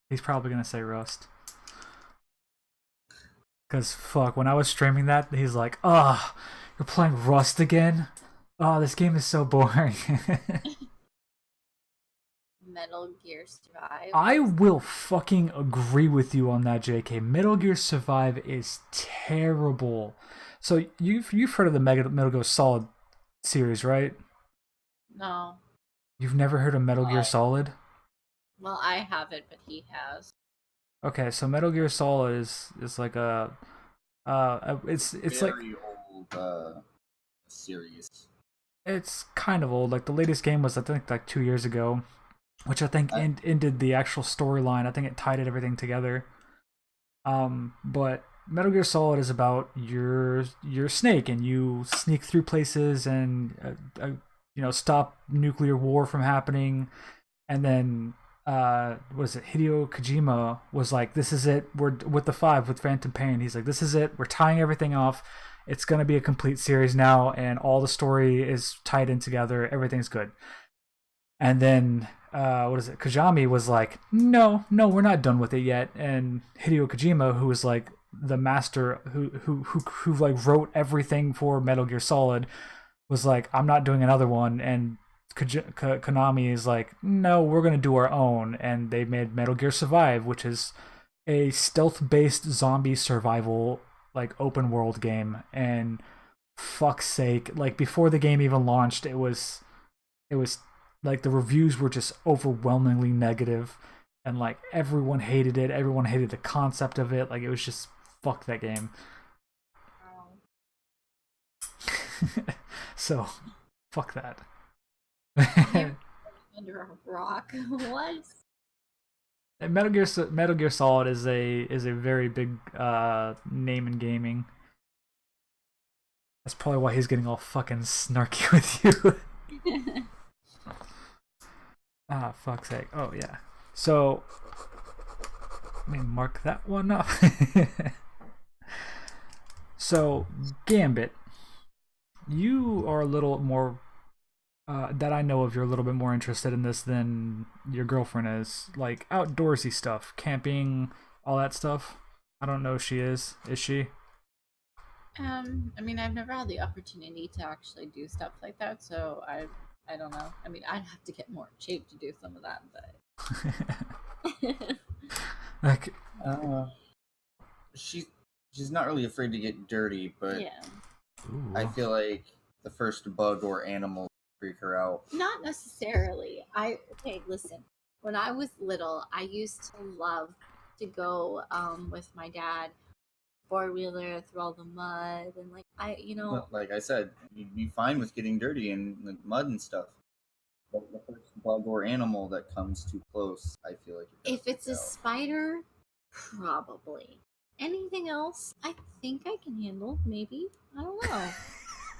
Speaker 2: He's probably gonna say Rust. Cause fuck, when I was streaming that, he's like, "Oh, you're playing Rust again? Oh, this game is so boring."
Speaker 3: Metal Gear Survive.
Speaker 2: I will fucking agree with you on that, JK. Metal Gear Survive is terrible. So you've heard of the Metal Gear Solid series, right?
Speaker 3: No.
Speaker 2: You've never heard of Metal Gear Solid?
Speaker 3: Well, I haven't, but he has.
Speaker 2: Okay, so Metal Gear Solid is like a it's
Speaker 1: very old series.
Speaker 2: It's kind of old. Like the latest game was I think like 2 years ago, which I think ended the actual storyline. I think it tied everything together. But Metal Gear Solid is about your Snake, and you sneak through places and stop nuclear war from happening. And then what is it? Hideo Kojima was like, "This is it. We're with the 5 with Phantom Pain." He's like, "This is it. We're tying everything off. It's gonna be a complete series now, and all the story is tied in together. Everything's good." And then what is it? Kajami was like, "No, we're not done with it yet." And Hideo Kojima, who was like the master, who like wrote everything for Metal Gear Solid, was like, "I'm not doing another one." And Konami is like, "No, we're gonna do our own." And they made Metal Gear Survive, which is a stealth-based zombie survival like open world game. And fuck's sake, like before the game even launched, it was like the reviews were just overwhelmingly negative, and like everyone hated it. Everyone hated the concept of it. Like it was just fuck that game. So fuck that.
Speaker 3: Under a rock. What?
Speaker 2: And Metal Gear Solid is a very big name in gaming. That's probably why he's getting all fucking snarky with you. Ah, fuck's sake. Oh, yeah. So, let me mark that one up. So, Gambit, you are a little more, that I know of, you're a little bit more interested in this than your girlfriend is. Like, outdoorsy stuff, camping, all that stuff. I don't know if she is. Is she?
Speaker 3: I mean, I've never had the opportunity to actually do stuff like that, so I don't know. I mean, I'd have to get more in shape to do some of that, but
Speaker 2: Like,
Speaker 1: she's not really afraid to get dirty, but
Speaker 3: yeah,
Speaker 2: ooh.
Speaker 1: I feel like the first bug or animal freak her out.
Speaker 3: not necessarily. Okay, listen. When I was little, I used to love to go with my dad 4-wheeler through all the mud, and like
Speaker 1: Well, like I said, you'd be fine with getting dirty and like, mud and stuff. But the first bug or animal that comes too close, I feel like
Speaker 3: if it's a
Speaker 1: out.
Speaker 3: spider, probably. Anything else, I think I can handle. Maybe, I don't know.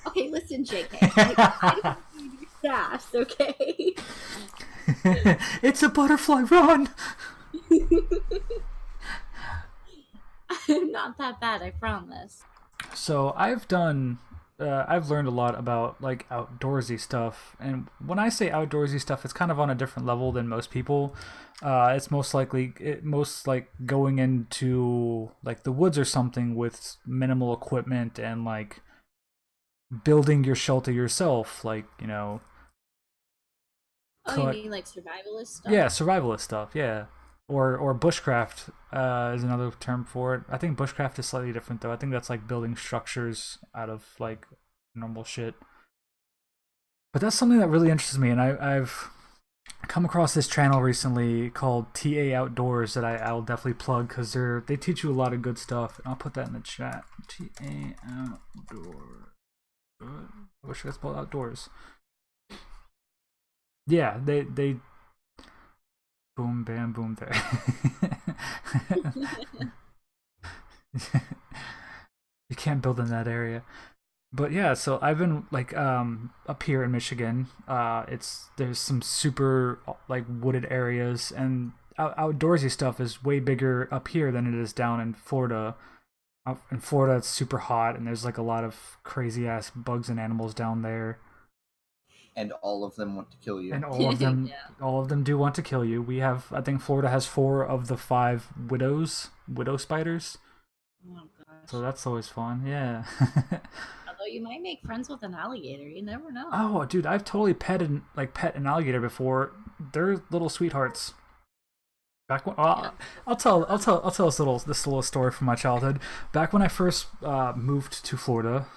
Speaker 3: Okay, listen, JK. I don't need your sass, okay?
Speaker 2: It's a butterfly, run!
Speaker 3: I'm not that bad, I promise.
Speaker 2: So I've learned a lot about like outdoorsy stuff, and when I say outdoorsy stuff, it's kind of on a different level than most people. It's most like going into like the woods or something with minimal equipment and like building your shelter yourself, like
Speaker 3: Oh, you mean like survivalist stuff?
Speaker 2: Yeah, survivalist stuff, yeah. Or bushcraft is another term for it. I think bushcraft is slightly different though. I think that's like building structures out of like normal shit. But that's something that really interests me, and I've come across this channel recently called TA Outdoors that I'll definitely plug because they teach you a lot of good stuff. And I'll put that in the chat. TA Outdoors. I wish I could spell outdoors. Yeah, they boom bam boom there. You can't build in that area. But yeah, so I've been like up here in Michigan. There's some super like wooded areas, and outdoorsy stuff is way bigger up here than it is down in Florida. In Florida, it's super hot, and there's like a lot of crazy ass bugs and animals down there.
Speaker 1: And all of them want to kill you.
Speaker 2: And all of them,
Speaker 3: Yeah.
Speaker 2: all of them do want to kill you. I think Florida has 4 of the 5 widow spiders.
Speaker 3: Oh gosh.
Speaker 2: So that's always fun, yeah.
Speaker 3: Although you might make friends with an alligator, you never know.
Speaker 2: Oh, dude, I've totally pet an alligator before. They're little sweethearts. Back when I'll tell this little story from my childhood. Back when I first moved to Florida,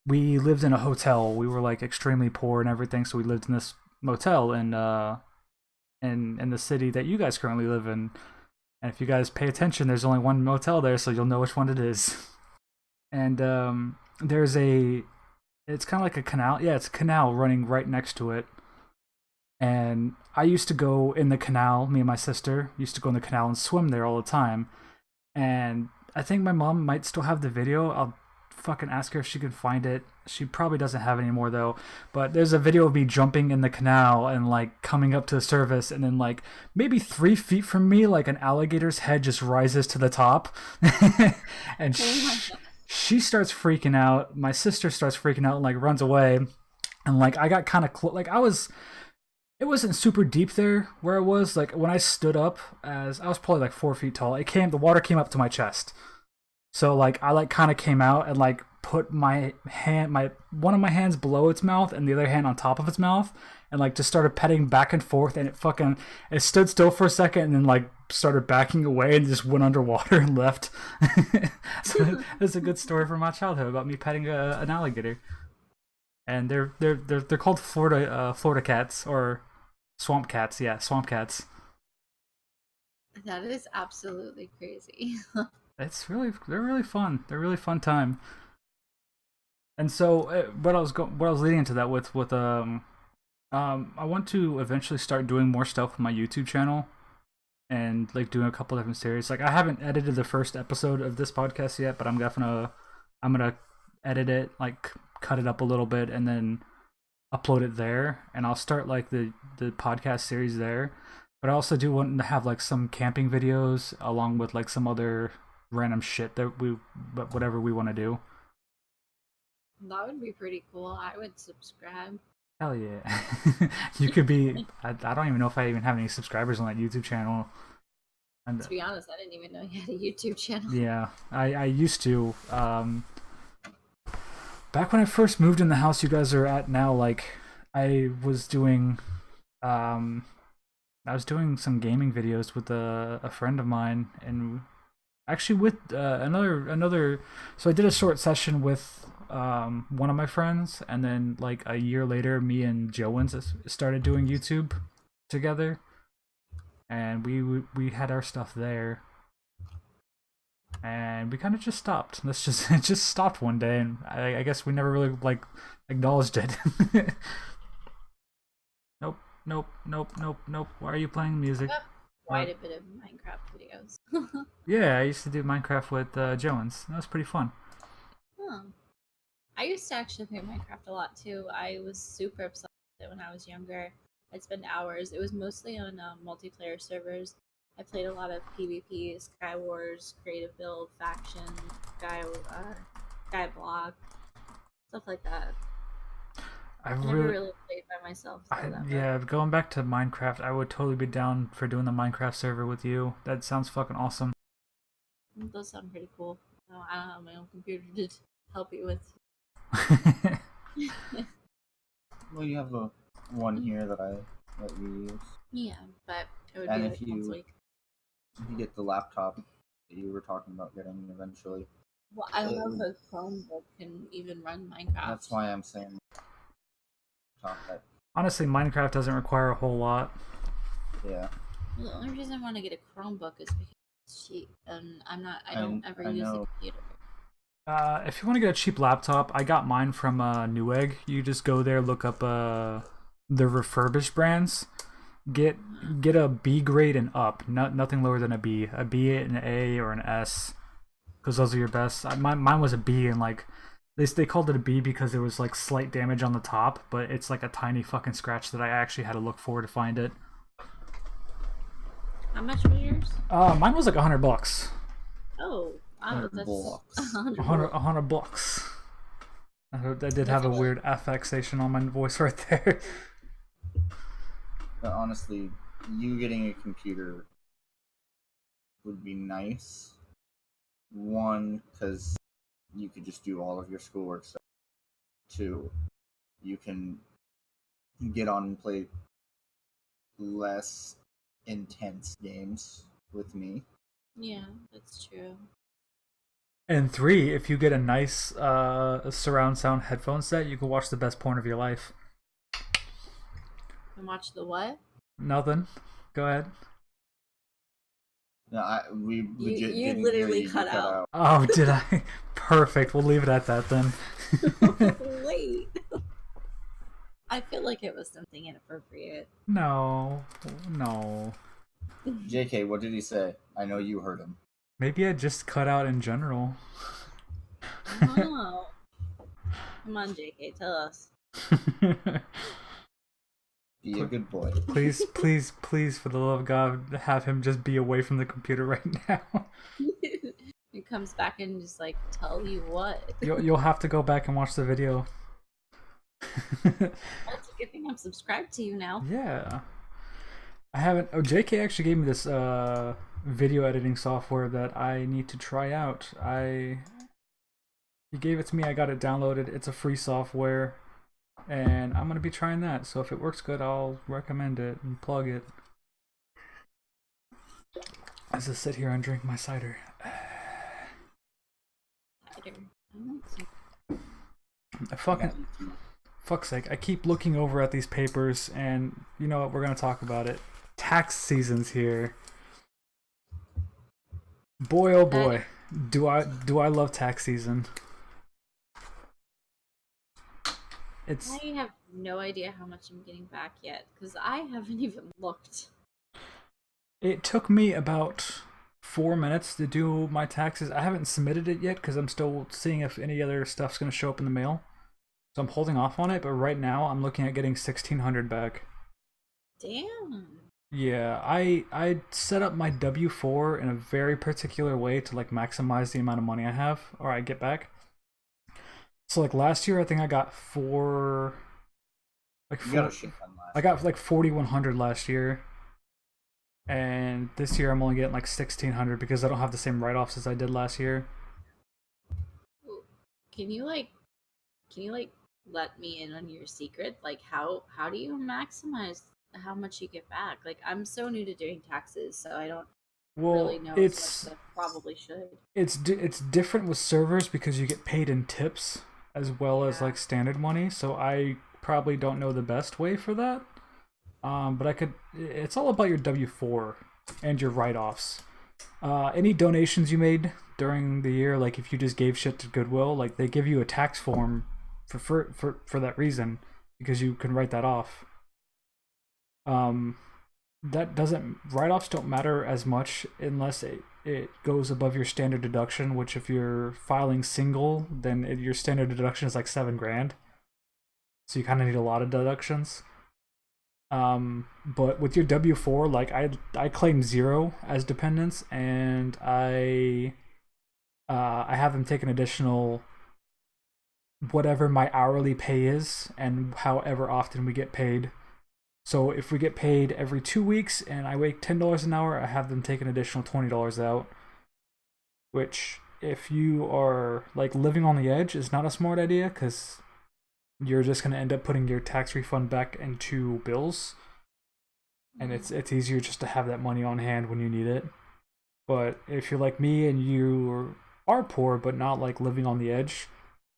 Speaker 2: we lived in a hotel. We were like extremely poor and everything, so we lived in this motel in the city that you guys currently live in. And if you guys pay attention, there's only one motel there, so you'll know which one it is. And it's kind of like a canal. Yeah, it's a canal running right next to it. And I used to go in the canal. Me and my sister used to go in the canal and swim there all the time. And I think my mom might still have the video. I'll fucking ask her if she can find it. She probably doesn't have it anymore though. But there's a video of me jumping in the canal and like coming up to the surface, and then like maybe 3 feet from me, like an alligator's head just rises to the top, and she starts freaking out. My sister starts freaking out and like runs away, and like I got kind of like I was. It wasn't super deep there where I was. Like when I stood up, as I was probably like 4 feet tall, the water came up to my chest. So like I like kind of came out and like put my one of my hands below its mouth and the other hand on top of its mouth, and like just started petting back and forth, and it stood still for a second and then like started backing away and just went underwater and left. So that's a good story from my childhood about me petting an alligator. And they're called Florida cats, or swamp cats. Yeah, swamp cats.
Speaker 3: That is absolutely crazy.
Speaker 2: They're really fun. They're really fun time. And so what I was leading into that with I want to eventually start doing more stuff with my YouTube channel, and like doing a couple different series. Like I haven't edited the first episode of this podcast yet, but I'm gonna edit it, like cut it up a little bit, and then upload it there. And I'll start like the podcast series there. But I also do want to have like some camping videos along with like some other random shit but whatever we want to do.
Speaker 3: That would be pretty cool. I would subscribe.
Speaker 2: Hell yeah. You could be. I don't even know if I even have any subscribers on that YouTube channel. And
Speaker 3: to be honest, I didn't even know you had a YouTube channel.
Speaker 2: Yeah, I used to. Back when I first moved in the house you guys are at now, like I was doing some gaming videos with a friend of mine, and actually with another. So I did a short session with one of my friends, and then like a year later, me and Joans started doing YouTube together, and we had our stuff there, and we kind of just stopped. It just stopped one day, and I guess we never really like acknowledged it. Nope. Why are you playing music?
Speaker 3: Quite a bit of Minecraft videos.
Speaker 2: Yeah, I used to do Minecraft with Joans. That was pretty fun.
Speaker 3: Huh. I used to actually play Minecraft a lot too. I was super obsessed with it when I was younger. I'd spend hours. It was mostly on multiplayer servers. I played a lot of PvP, Sky Wars, Creative Build, Faction, Skyblock, stuff like that. I never really played by myself.
Speaker 2: Yeah, going back to Minecraft, I would totally be down for doing the Minecraft server with you. That sounds fucking awesome.
Speaker 3: It does sound pretty cool. No, I don't have my own computer to help you with.
Speaker 1: Well, you have the one here that you use.
Speaker 3: Yeah, but it would
Speaker 1: And
Speaker 3: be
Speaker 1: if
Speaker 3: like once a week.
Speaker 1: If you get the laptop that you were talking about getting eventually.
Speaker 3: Well, I don't know if a Chromebook can even run Minecraft.
Speaker 1: That's why I'm saying.
Speaker 2: Honestly, Minecraft doesn't require a whole lot.
Speaker 1: Yeah.
Speaker 3: Well, the only reason I want to get a Chromebook is because it's cheap, and I don't ever use the computer.
Speaker 2: If you want to get a cheap laptop, I got mine from Newegg. You just go there, look up the refurbished brands. Get a B grade and up. Nothing lower than a B. A B, an A, or an S, because those are your best. Mine was a B, and like they called it a B because there was like slight damage on the top, but it's like a tiny fucking scratch that I actually had to look for to find it.
Speaker 3: How much was yours?
Speaker 2: Mine was like $100.
Speaker 3: Oh, wow, that's $100.
Speaker 2: $100. I did have a weird affixation on my voice right there.
Speaker 1: But honestly, you getting a computer would be nice. One, because you could just do all of your schoolwork stuff. Two, you can get on and play less intense games with me.
Speaker 3: Yeah, that's true.
Speaker 2: And three, if you get a nice surround sound headphone set, you can watch the best porn of your life.
Speaker 3: And watch the what?
Speaker 2: Nothing. Go ahead.
Speaker 1: No, we legit
Speaker 3: you
Speaker 1: didn't
Speaker 3: literally
Speaker 1: hear you.
Speaker 3: cut out.
Speaker 2: Oh, did I? Perfect. We'll leave it at that then.
Speaker 3: Wait. I feel like it was something inappropriate.
Speaker 2: No.
Speaker 1: JK, what did he say? I know you heard him.
Speaker 2: Maybe I just cut out in general.
Speaker 3: Oh. Come on, JK, tell us.
Speaker 1: Be a good boy.
Speaker 2: Please, please, please, for the love of God, have him just be away from the computer right now.
Speaker 3: He comes back and just like tell you what.
Speaker 2: You'll have to go back and watch the video.
Speaker 3: Well, it's a good thing I'm subscribed to you now.
Speaker 2: Yeah. I haven't. Oh, JK actually gave me this video editing software that I need to try out. He gave it to me. I got it downloaded. It's a free software, and I'm gonna be trying that. So if it works good, I'll recommend it and plug it. As I sit here and drink my cider. Fuck's sake, I keep looking over at these papers, and you know what, we're gonna talk about it. Tax season's here. Boy oh boy, do I love tax season.
Speaker 3: I have no idea how much I'm getting back yet, because I haven't even looked.
Speaker 2: It took me about 4 minutes to do my taxes. I haven't submitted it yet because I'm still seeing if any other stuff's gonna show up in the mail. So I'm holding off on it, but right now I'm looking at getting $1,600 back.
Speaker 3: Damn.
Speaker 2: Yeah, I set up my W-4 in a very particular way to like maximize the amount of money I have or I get back. So like last year I think I got I got like 4,100 last year. And this year I'm only getting like 1,600 because I don't have the same write-offs as I did last year.
Speaker 3: Can you let me in on your secret? Like how do you maximize how much you get back? Like I'm so new to doing taxes, so I don't really know as much as I probably should.
Speaker 2: It's different with servers because you get paid in tips as well as like standard money, so I probably don't know the best way for that. But it's all about your W-4 and your write-offs. Any donations you made during the year, like if you just gave shit to Goodwill, like they give you a tax form for that reason because you can write that off. Write-offs don't matter as much unless it goes above your standard deduction, which if you're filing single, then your standard deduction is like $7,000. So you kind of need a lot of deductions. But with your W-4, like I claim 0 as dependents, and I have them take an additional whatever my hourly pay is and however often we get paid. So if we get paid every 2 weeks and I make $10 an hour, I have them take an additional $20 out, which if you are like living on the edge is not a smart idea because you're just going to end up putting your tax refund back into bills, and it's easier just to have that money on hand when you need it. But if you're like me and you are poor but not like living on the edge,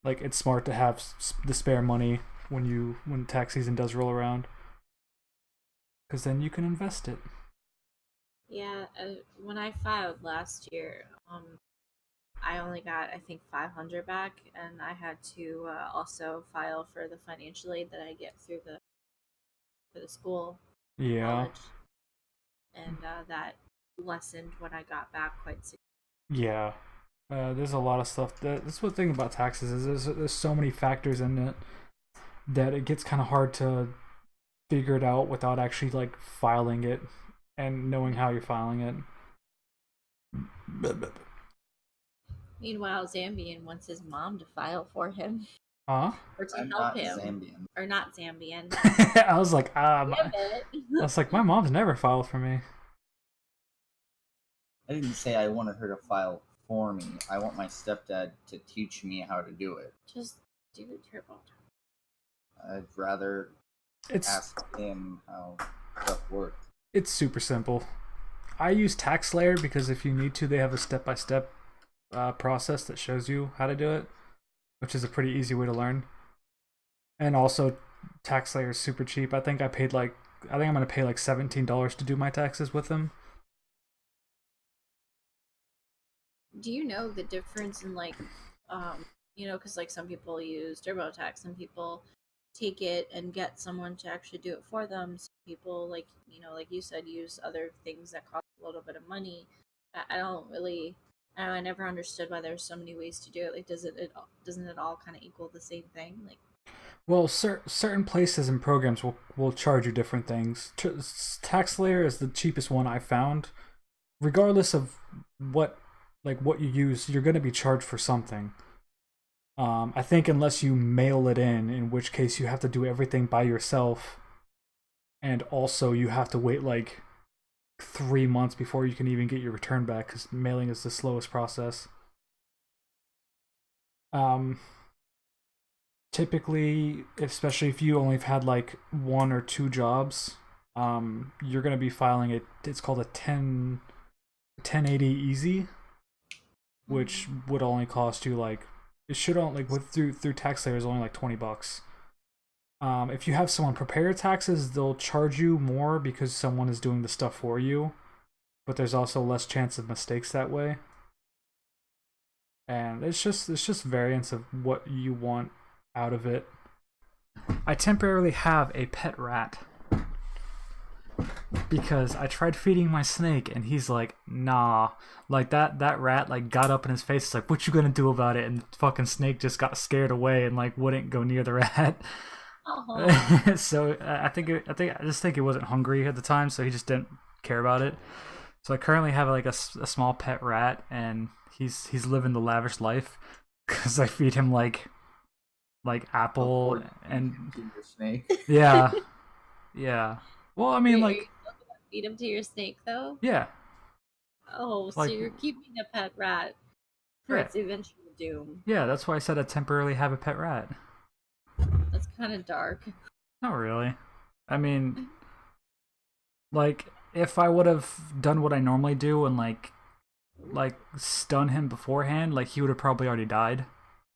Speaker 2: like it's smart to have the spare money when tax season does roll around, because then you can invest it.
Speaker 3: Yeah, when I filed last year, I only got I think 500 back, and I had to also file for the financial aid that I get through for the school, college, and that lessened what I got back quite significantly.
Speaker 2: Yeah, there's a lot of stuff. That's the thing about taxes is there's so many factors in it that it gets kind of hard to figure it out without actually like filing it and knowing how you're filing it.
Speaker 3: Meanwhile, Zambian wants his mom to file for him.
Speaker 2: Huh?
Speaker 3: Or to help him.
Speaker 1: Zambian.
Speaker 3: Or not Zambian.
Speaker 2: I was like, my mom's never filed for me.
Speaker 1: I didn't say I wanted her to file for me. I want my stepdad to teach me how to do it.
Speaker 3: Just do the turbo.
Speaker 1: I'd rather ask him how stuff works.
Speaker 2: It's super simple. I use TaxSlayer because if you need to, they have a step-by-step process that shows you how to do it, which is a pretty easy way to learn. And also, TaxSlayer is super cheap. I think I'm gonna pay like $17 to do my taxes with them.
Speaker 3: Do you know the difference in like, because like some people use TurboTax, some people take it and get someone to actually do it for them. Some people like you said, use other things that cost a little bit of money. I don't really I never understood why there's so many ways to do it. Like, doesn't it all kind of equal the same thing? Like,
Speaker 2: Well, certain places and programs will charge you different things. TaxSlayer is the cheapest one I found. Regardless of what what you use, you're going to be charged for something. I think unless you mail it in which case you have to do everything by yourself, and also you have to wait like 3 months before you can even get your return back because mailing is the slowest process. Typically, especially if you only have had like 1 or 2 jobs, you're gonna be filing it. It's called a 1080 easy, which would only cost you like, it should only like with through TaxSlayer is only like $20. If you have someone prepare your taxes, they'll charge you more because someone is doing the stuff for you, but there's also less chance of mistakes that way. And it's just variance of what you want out of it. I temporarily have a pet rat because I tried feeding my snake and he's like, nah. Like that rat like got up in his face. It's like, what you gonna do about it? And the fucking snake just got scared away and like wouldn't go near the rat. So I just think it wasn't hungry at the time, so he just didn't care about it. So I currently have like a small pet rat, and he's living the lavish life because I feed him like apple and
Speaker 1: snake.
Speaker 2: yeah. Well, I mean,
Speaker 3: Are
Speaker 2: like,
Speaker 3: you still gonna feed him to your snake though?
Speaker 2: yeah,
Speaker 3: Oh, so
Speaker 2: Like-
Speaker 3: you're keeping a pet rat for
Speaker 2: Yeah.
Speaker 3: its eventual doom.
Speaker 2: yeah. That's why I said I temporarily have a pet rat.
Speaker 3: That's kind of dark.
Speaker 2: Not really. I mean, like, if I would have done what I normally do and like stun him beforehand, like he would have probably already died,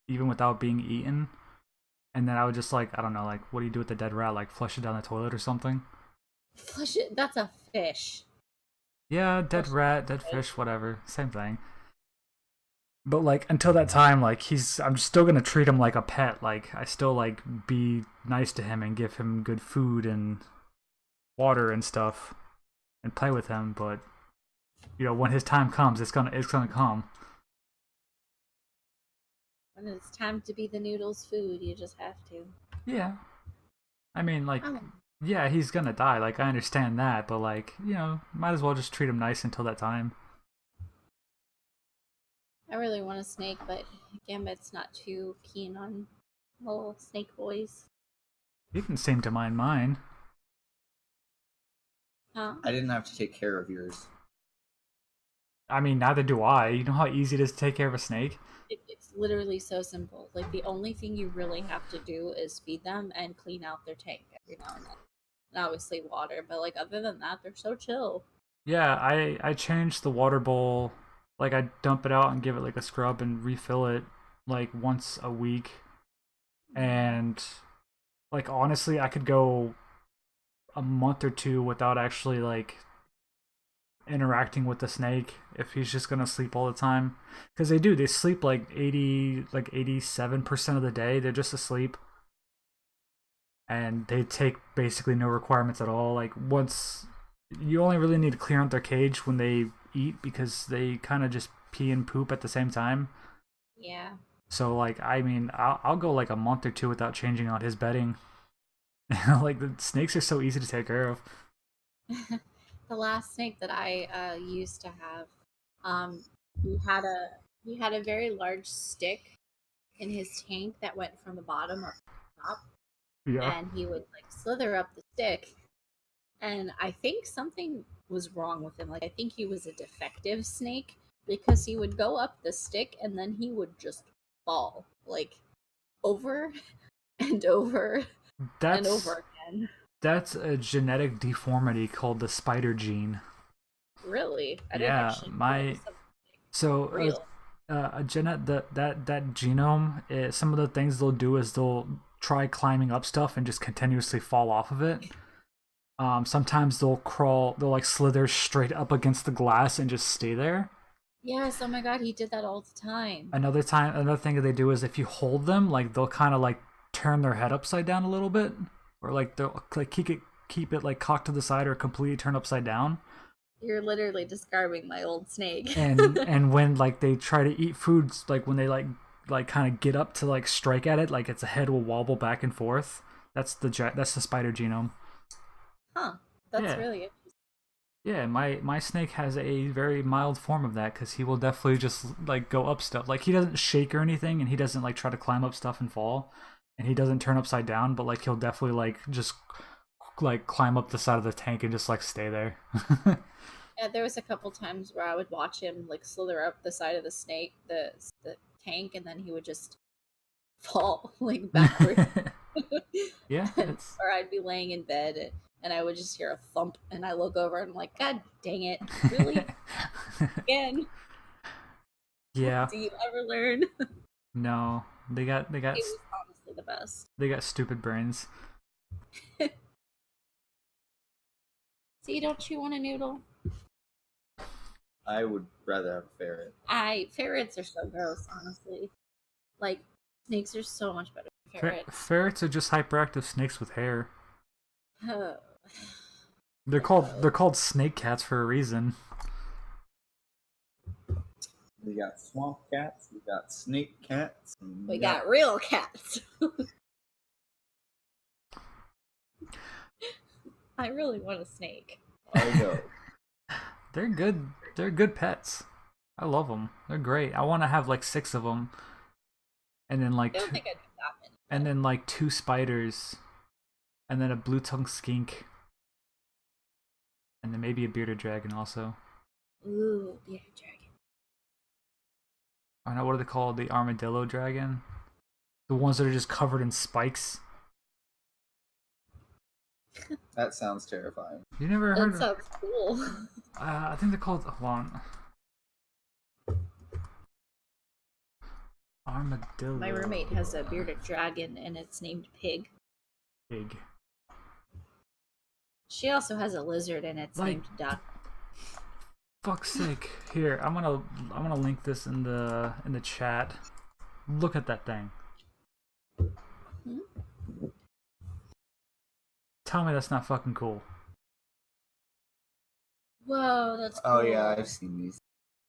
Speaker 2: even without being eaten. And then I would just like, I don't know, like, what do you do with the dead rat? Like, flush it down the toilet or something?
Speaker 3: Flush it. That's a fish.
Speaker 2: Yeah, dead rat, dead fish, whatever, same thing. But like until that time, like I'm still gonna treat him like a pet. Like I still like be nice to him and give him good food and water and stuff, and play with him. But you know, when his time comes, it's gonna come.
Speaker 3: When it's time to be the noodles food, you just have to.
Speaker 2: Yeah, I mean, like,
Speaker 3: Oh.
Speaker 2: yeah, he's gonna die. Like I understand that, but like, you know, might as well just treat him nice until that time.
Speaker 3: I really want a snake, but Gambit's not too keen on little snake boys.
Speaker 2: He didn't seem to mind mine.
Speaker 3: Huh?
Speaker 1: I didn't have to take care of yours.
Speaker 2: I mean, neither do I. You know how easy it is to take care of a snake?
Speaker 3: It's literally so simple. Like, the only thing you really have to do is feed them and clean out their tank every now and then. And obviously water, but like other than that, they're so chill.
Speaker 2: Yeah, I changed the water bowl. Like I dump it out and give it like a scrub and refill it like once a week. And like honestly, I could go a month or 2 without actually like interacting with the snake if he's just gonna sleep all the time. Because they sleep like 87% of the day. They're just asleep. And they take basically no requirements at all. Like once you only really need to clear out their cage when they eat because they kind of just pee and poop at the same time.
Speaker 3: Yeah.
Speaker 2: So like, I mean, I'll go like a month or 2 without changing out his bedding. Like the snakes are so easy to take care of.
Speaker 3: The last snake that I used to have, he had a very large stick in his tank that went from the bottom up to the top,
Speaker 2: Yeah.
Speaker 3: and he would like slither up the stick. And I think something was wrong with him. Like I think he was a defective snake because he would go up the stick and then he would just fall like over and over and over again.
Speaker 2: That's a genetic deformity called the spider gene.
Speaker 3: Really? I didn't
Speaker 2: Yeah,
Speaker 3: actually know it was something
Speaker 2: So
Speaker 3: real.
Speaker 2: a that genome, some of the things they'll do is they'll try climbing up stuff and just continuously fall off of it. Sometimes they'll like slither straight up against the glass and just stay there.
Speaker 3: Yes, oh my god, he did that all the time.
Speaker 2: Another thing that they do is if you hold them, like they'll kind of like turn their head upside down a little bit, or like they'll like keep it like cocked to the side or completely turn upside down.
Speaker 3: You're literally describing my old snake.
Speaker 2: And when like they try to eat foods, like when they like kind of get up to like strike at it, like its head will wobble back and forth. That's the spider genome.
Speaker 3: Huh. That's
Speaker 2: Yeah.
Speaker 3: really interesting.
Speaker 2: Yeah, my snake has a very mild form of that because he will definitely just like go up stuff. Like he doesn't shake or anything, and he doesn't like try to climb up stuff and fall, and he doesn't turn upside down. But like he'll definitely like just like climb up the side of the tank and just like stay there.
Speaker 3: Yeah, there was a couple times where I would watch him like slither up the side of the snake, the tank, and then he would just fall like backwards.
Speaker 2: Yeah, it's
Speaker 3: Or I'd be laying in bed and I would just hear a thump, and I look over and I'm like, God dang it, really? Again?
Speaker 2: yeah.
Speaker 3: Do you ever learn?
Speaker 2: No, they got
Speaker 3: It was honestly the best.
Speaker 2: they got stupid brains.
Speaker 3: See, don't you want a noodle?
Speaker 1: I would rather have a ferret.
Speaker 3: Ferrets are so gross, honestly. Like, snakes are so much better than ferrets.
Speaker 2: Ferrets are just hyperactive snakes with hair. They're called snake cats for a reason.
Speaker 1: We got swamp cats, we got snake cats, and
Speaker 3: We got real cats. I really want a snake.
Speaker 1: I know.
Speaker 2: They're good. They're good pets. I love them. They're great. I want to have like 6 of them, and then
Speaker 3: I
Speaker 2: like
Speaker 3: don't think I'd do that many.
Speaker 2: and then like 2 spiders, and then a blue-tongued skink, and then maybe a bearded dragon also.
Speaker 3: Ooh, bearded dragon.
Speaker 2: I don't know, what are they called? The armadillo dragon? The ones that are just covered in spikes?
Speaker 1: That sounds terrifying.
Speaker 2: You never heard
Speaker 3: That
Speaker 2: of...
Speaker 3: sounds cool.
Speaker 2: I think they're called... Hold on. Armadillo.
Speaker 3: My roommate has a bearded dragon, and it's named Pig.
Speaker 2: Pig.
Speaker 3: She also has a lizard, and it's
Speaker 2: Like-
Speaker 3: named Duck.
Speaker 2: Fuck's sake. Here, I'm gonna link this in the chat. Look at that thing.
Speaker 3: Hmm?
Speaker 2: Tell me that's not fucking cool.
Speaker 3: Whoa, that's cool.
Speaker 1: Oh yeah, I've seen these.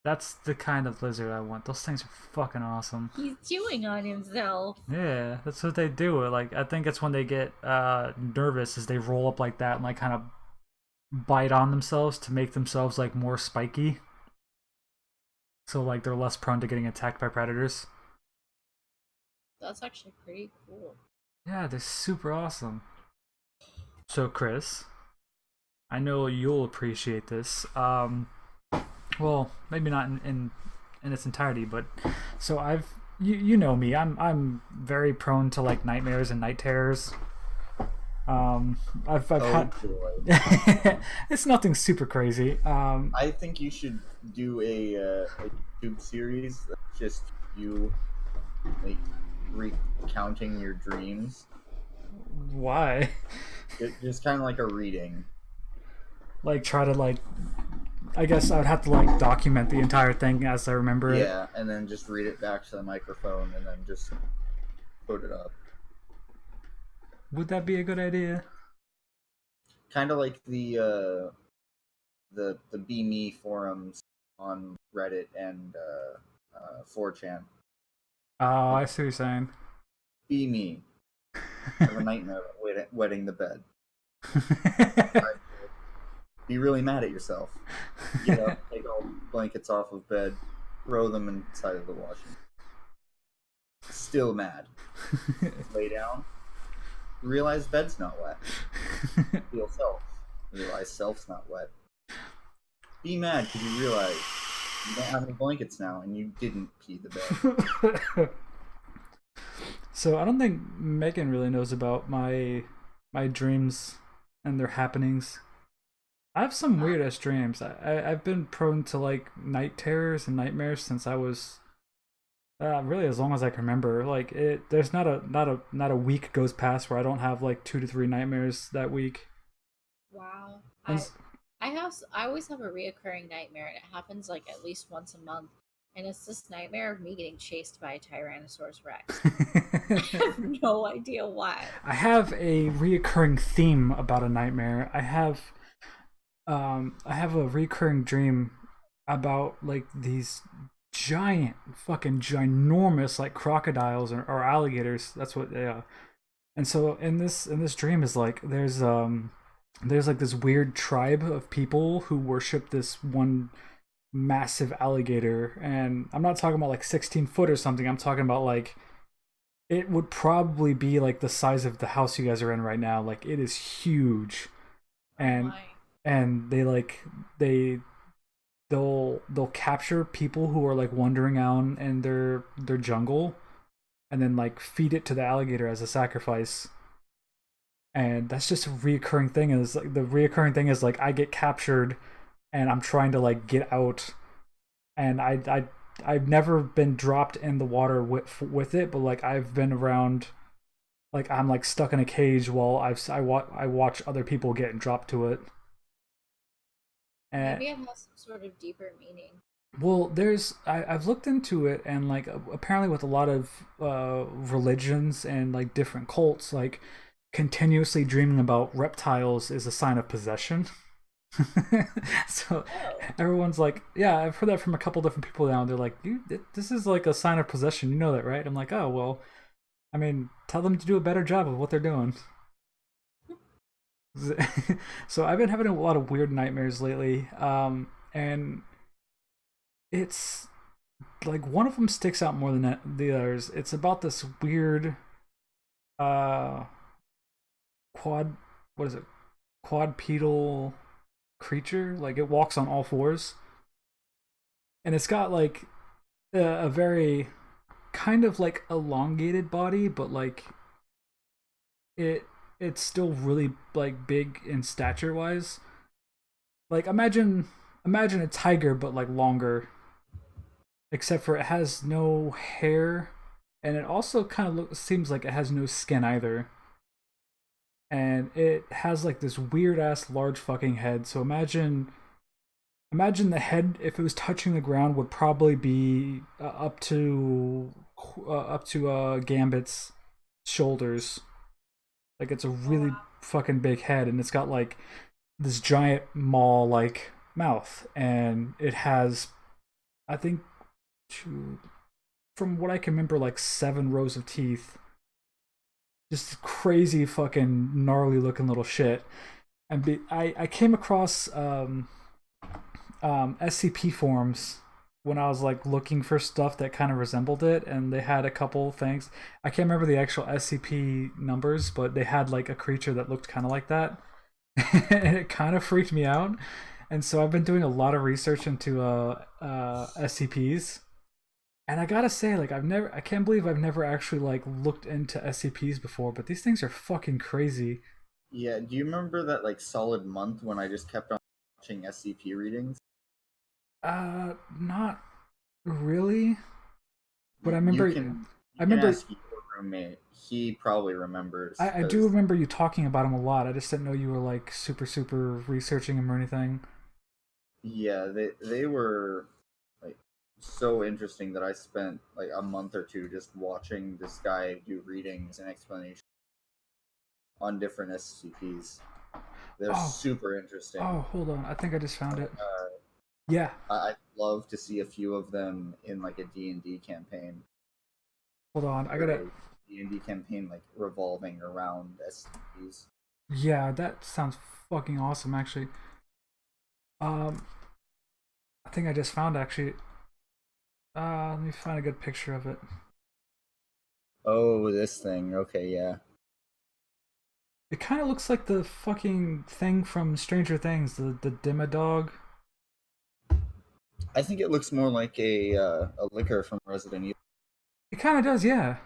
Speaker 2: That's the kind of lizard I want. Those things are fucking awesome.
Speaker 3: He's chewing on himself.
Speaker 2: Yeah, that's what they do. Like, I think it's when they get nervous, is they roll up like that and like kind of bite on themselves to make themselves like more spiky. So like they're less prone to getting attacked by predators.
Speaker 3: That's actually pretty cool.
Speaker 2: Yeah, they're super awesome. So Chris, I know you'll appreciate this. Well, maybe not in its entirety, but so you know me. I'm very prone to like nightmares and night terrors. I've had
Speaker 1: Boy.
Speaker 2: it's nothing super crazy.
Speaker 1: I think you should do a YouTube series that's just you like recounting your dreams.
Speaker 2: Why?
Speaker 1: Just kind of like a reading.
Speaker 2: Like try to like, I guess I would have to like document the entire thing as I remember it.
Speaker 1: Yeah, and then just read it back to the microphone and then just put it up.
Speaker 2: Would that be a good idea?
Speaker 1: Kind of like the Be Me forums on Reddit and 4chan.
Speaker 2: Oh, I see what you're saying.
Speaker 1: Be me. Have a nightmare wetting the bed. Be really mad at yourself. Get up, take all the blankets off of bed, throw them inside of the washing. Still mad. Lay down. Realize bed's not wet. Feel self. Realize self's not wet. Be mad because you realize you don't have any blankets now and you didn't pee the bed.
Speaker 2: So I don't think Megan really knows about my dreams and their happenings. I have some weird ass dreams. I've been prone to like night terrors and nightmares since I was really as long as I can remember. Like there's not a week goes past where I don't have like 2 to 3 nightmares that week.
Speaker 3: Wow.
Speaker 2: And
Speaker 3: I always have a reoccurring nightmare, and it happens like at least once a month. And it's this nightmare of me getting chased by a Tyrannosaurus Rex. I have no idea why.
Speaker 2: I have a reoccurring theme about a nightmare. I have I have a recurring dream about like these giant, fucking ginormous like crocodiles or alligators. That's what they are. And so in this dream is like there's like this weird tribe of people who worship this one massive alligator, and I'm not talking about like 16 foot or something. I'm talking about like it would probably be like the size of the house you guys are in right now. Like it is huge,
Speaker 3: Oh
Speaker 2: and
Speaker 3: my.
Speaker 2: they like they'll capture people who are like wandering out in their jungle, and then like feed it to the alligator as a sacrifice. And that's just a reoccurring thing. Is like the reoccurring thing is like I get captured, and I'm trying to like get out, and I've never been dropped in the water with it, but like I've been around, like I'm like stuck in a cage while I watch other people getting dropped to it. And
Speaker 3: Maybe it has some sort of deeper meaning.
Speaker 2: well, I've looked into it, and like apparently with a lot of religions and like different cults, like continuously dreaming about reptiles is a sign of possession. So
Speaker 3: Oh.
Speaker 2: everyone's like, yeah, I've heard that from a couple different people now. They're like, this is like a sign of possession. You know that, right? I'm like, oh well. I mean, tell them to do a better job of what they're doing. So I've been having a lot of weird nightmares lately, and it's like one of them sticks out more than the others. It's about this weird uh quad what is it quadrupedal creature. Like it walks on all fours, and it's got like a very kind of like elongated body, but like it it's still really like big in stature wise. Like imagine a tiger but like longer, except for it has no hair, and it also kind of seems like it has no skin either. And it has like this weird ass large fucking head. So imagine the head, if it was touching the ground, would probably be up to Gambit's shoulders. Like it's a
Speaker 3: Oh
Speaker 2: really
Speaker 3: wow.
Speaker 2: fucking big head, and it's got like this giant maw like mouth, and it has, I think, two, from what I can remember, like 7 rows of teeth. Just crazy fucking gnarly looking little shit. And I came across SCP forums when I was like looking for stuff that kind of resembled it, and they had a couple things. I can't remember the actual SCP numbers, but they had like a creature that looked kind of like that, and it kind of freaked me out. And so I've been doing a lot of research into SCPs, and I gotta say, like I can't believe I've never actually like looked into SCPs before, but these things are fucking crazy.
Speaker 1: Yeah, do you remember that like solid month when I just kept on watching SCP readings?
Speaker 2: Not really, but
Speaker 1: You can
Speaker 2: I
Speaker 1: you can
Speaker 2: remember,
Speaker 1: ask your roommate. He probably remembers
Speaker 2: I do
Speaker 1: because
Speaker 2: remember you talking about him a lot. I just didn't know you were like super researching him or anything.
Speaker 1: yeah, they were like so interesting that I spent like a month or two just watching this guy do readings and explanations on different SCPs. They're
Speaker 2: Oh,
Speaker 1: super interesting.
Speaker 2: hold on. I think I just found it.
Speaker 1: Uh,
Speaker 2: Yeah,
Speaker 1: I'd love to see a few of them in like a D&D campaign,
Speaker 2: hold on. I
Speaker 1: or
Speaker 2: gotta.
Speaker 1: a D&D campaign like revolving around SCPs.
Speaker 2: Yeah, that sounds fucking awesome. Actually, um, I think I just found actually. Let me find a good picture of it.
Speaker 1: Oh, this thing. Okay, yeah.
Speaker 2: It kind of looks like the fucking thing from Stranger Things, the Dimmadog.
Speaker 1: I think it looks more like a liquor from Resident Evil.
Speaker 2: It kind of does, yeah.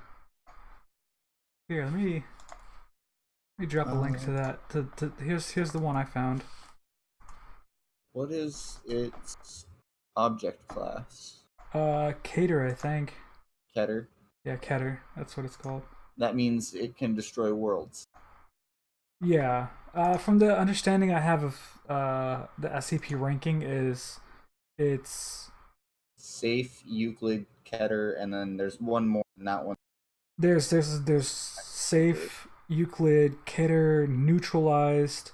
Speaker 2: Here, let me drop a link to
Speaker 1: Uh,
Speaker 2: that. Here's the one I found.
Speaker 1: what is its object class?
Speaker 2: Cater, I think.
Speaker 1: Keter.
Speaker 2: Yeah, Keter. That's what it's called.
Speaker 1: That means it can destroy worlds.
Speaker 2: Yeah. From the understanding I have of the SCP ranking is it's
Speaker 1: Safe, Euclid, Keter, and then there's one more, and that one.
Speaker 2: there's safe, Euclid, Keter, neutralized,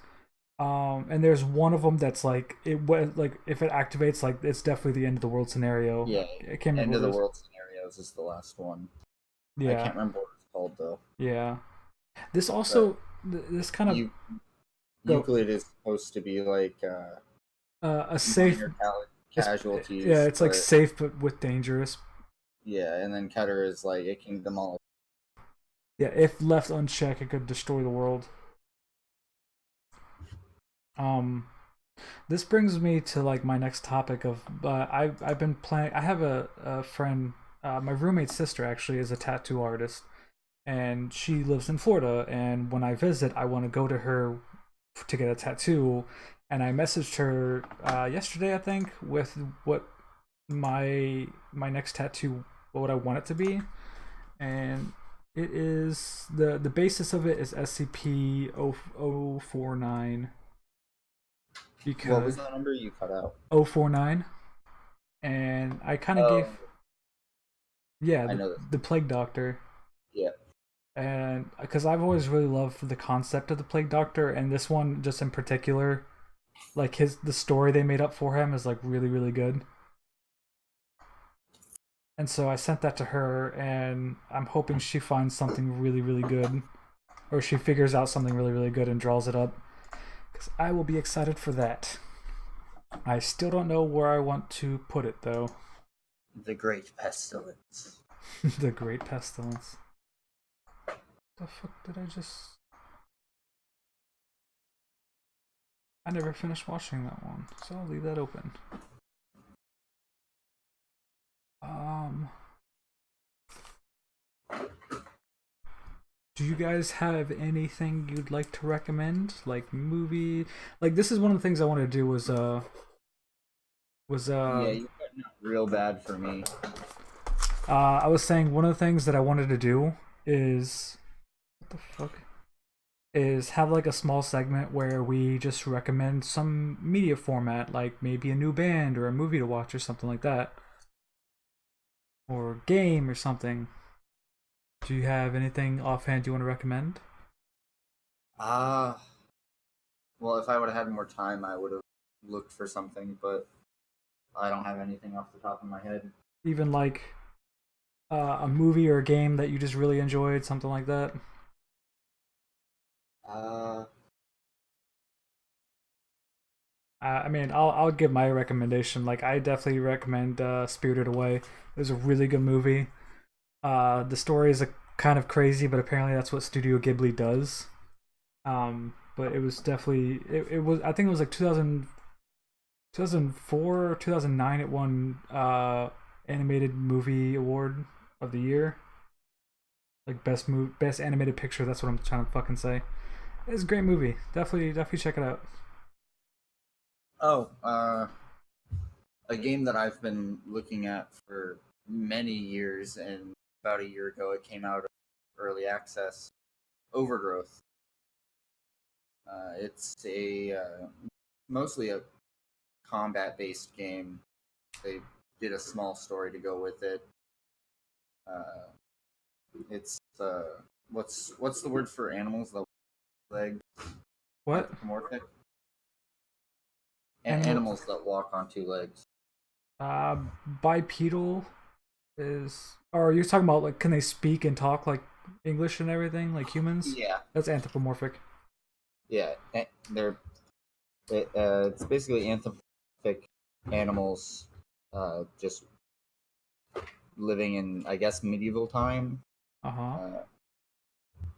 Speaker 2: And there's one of them that's like like if it activates, like it's definitely the end of the world scenario.
Speaker 1: Yeah,
Speaker 2: I can't remember
Speaker 1: end of
Speaker 2: what
Speaker 1: the
Speaker 2: it is.
Speaker 1: world scenarios is the last one. I
Speaker 2: Yeah,
Speaker 1: can't remember what it's called though.
Speaker 2: yeah. This
Speaker 1: But
Speaker 2: also this kind of
Speaker 1: you
Speaker 2: go
Speaker 1: Euclid is supposed to be like
Speaker 2: a safe.
Speaker 1: minor
Speaker 2: It's, yeah,
Speaker 1: casualties,
Speaker 2: it's like
Speaker 1: but
Speaker 2: safe but with dangerous.
Speaker 1: yeah, and then Keter is like it can demolish.
Speaker 2: Yeah, if left unchecked, it could destroy the world. Um, this brings me to like my next topic of I've been playing. I have a friend, my roommate's sister actually is a tattoo artist, and she lives in Florida. And when I visit, I want to go to her to get a tattoo. And I messaged her yesterday, I think, with what my next tattoo, what I want it to be, and it is the basis of it is SCP-049
Speaker 1: What was
Speaker 2: because
Speaker 1: the number you cut out?
Speaker 2: 049, and I kind of gave
Speaker 1: Oh,
Speaker 2: yeah
Speaker 1: I know this.
Speaker 2: the plague doctor,
Speaker 1: Yeah.
Speaker 2: and because I've always really loved the concept of the plague doctor, and this one just in particular, like the story they made up for him is like really really good. And so I sent that to her, and I'm hoping she finds something really really good, or she figures out something really really good and draws it up, because I will be excited for that. I still don't know where I want to put it though.
Speaker 1: The Great Pestilence.
Speaker 2: The Great Pestilence. The fuck did I just... I never finished watching that one, so I'll leave that open. Do you guys have anything you'd like to recommend? Like movie? Like this is one of the things I wanted to do
Speaker 1: Yeah, you cut out real bad for me.
Speaker 2: I was saying one of the things that I wanted to do is what the fuck? Is have like a small segment where we just recommend some media format, like maybe a new band or a movie to watch or something like that. Or game or something. Do you have anything offhand you want to recommend?
Speaker 1: Ah, well, if I would have had more time, I would have looked for something, but I don't have anything off the top of my head.
Speaker 2: Even like a movie or a game that you just really enjoyed, something like that?
Speaker 1: Uh,
Speaker 2: I mean, I'll give my recommendation. Like, I definitely recommend Spirited Away. It was a really good movie. The story is a kind of crazy, but apparently that's what Studio Ghibli does. But it was definitely it was I think it was like 2004 or 2009 it won animated movie award of the year. Like best animated picture, that's what I'm trying to fucking say. It's a great movie. Definitely check it out.
Speaker 1: oh, a game that I've been looking at for many years, and about a year ago it came out of early access. Overgrowth. It's a mostly a combat-based game. They did a small story to go with it. Uh, it's what's the word for animals that legs?
Speaker 2: What?
Speaker 1: Anthropomorphic.
Speaker 2: Animal
Speaker 1: Animals that walk on two legs.
Speaker 2: uh bipedal is, or you're talking about like can they speak and talk like English and everything like humans?
Speaker 1: Yeah,
Speaker 2: That's anthropomorphic.
Speaker 1: yeah. It's basically anthropomorphic animals, just living in, I guess, medieval time.
Speaker 2: Uh-huh.
Speaker 1: Uh,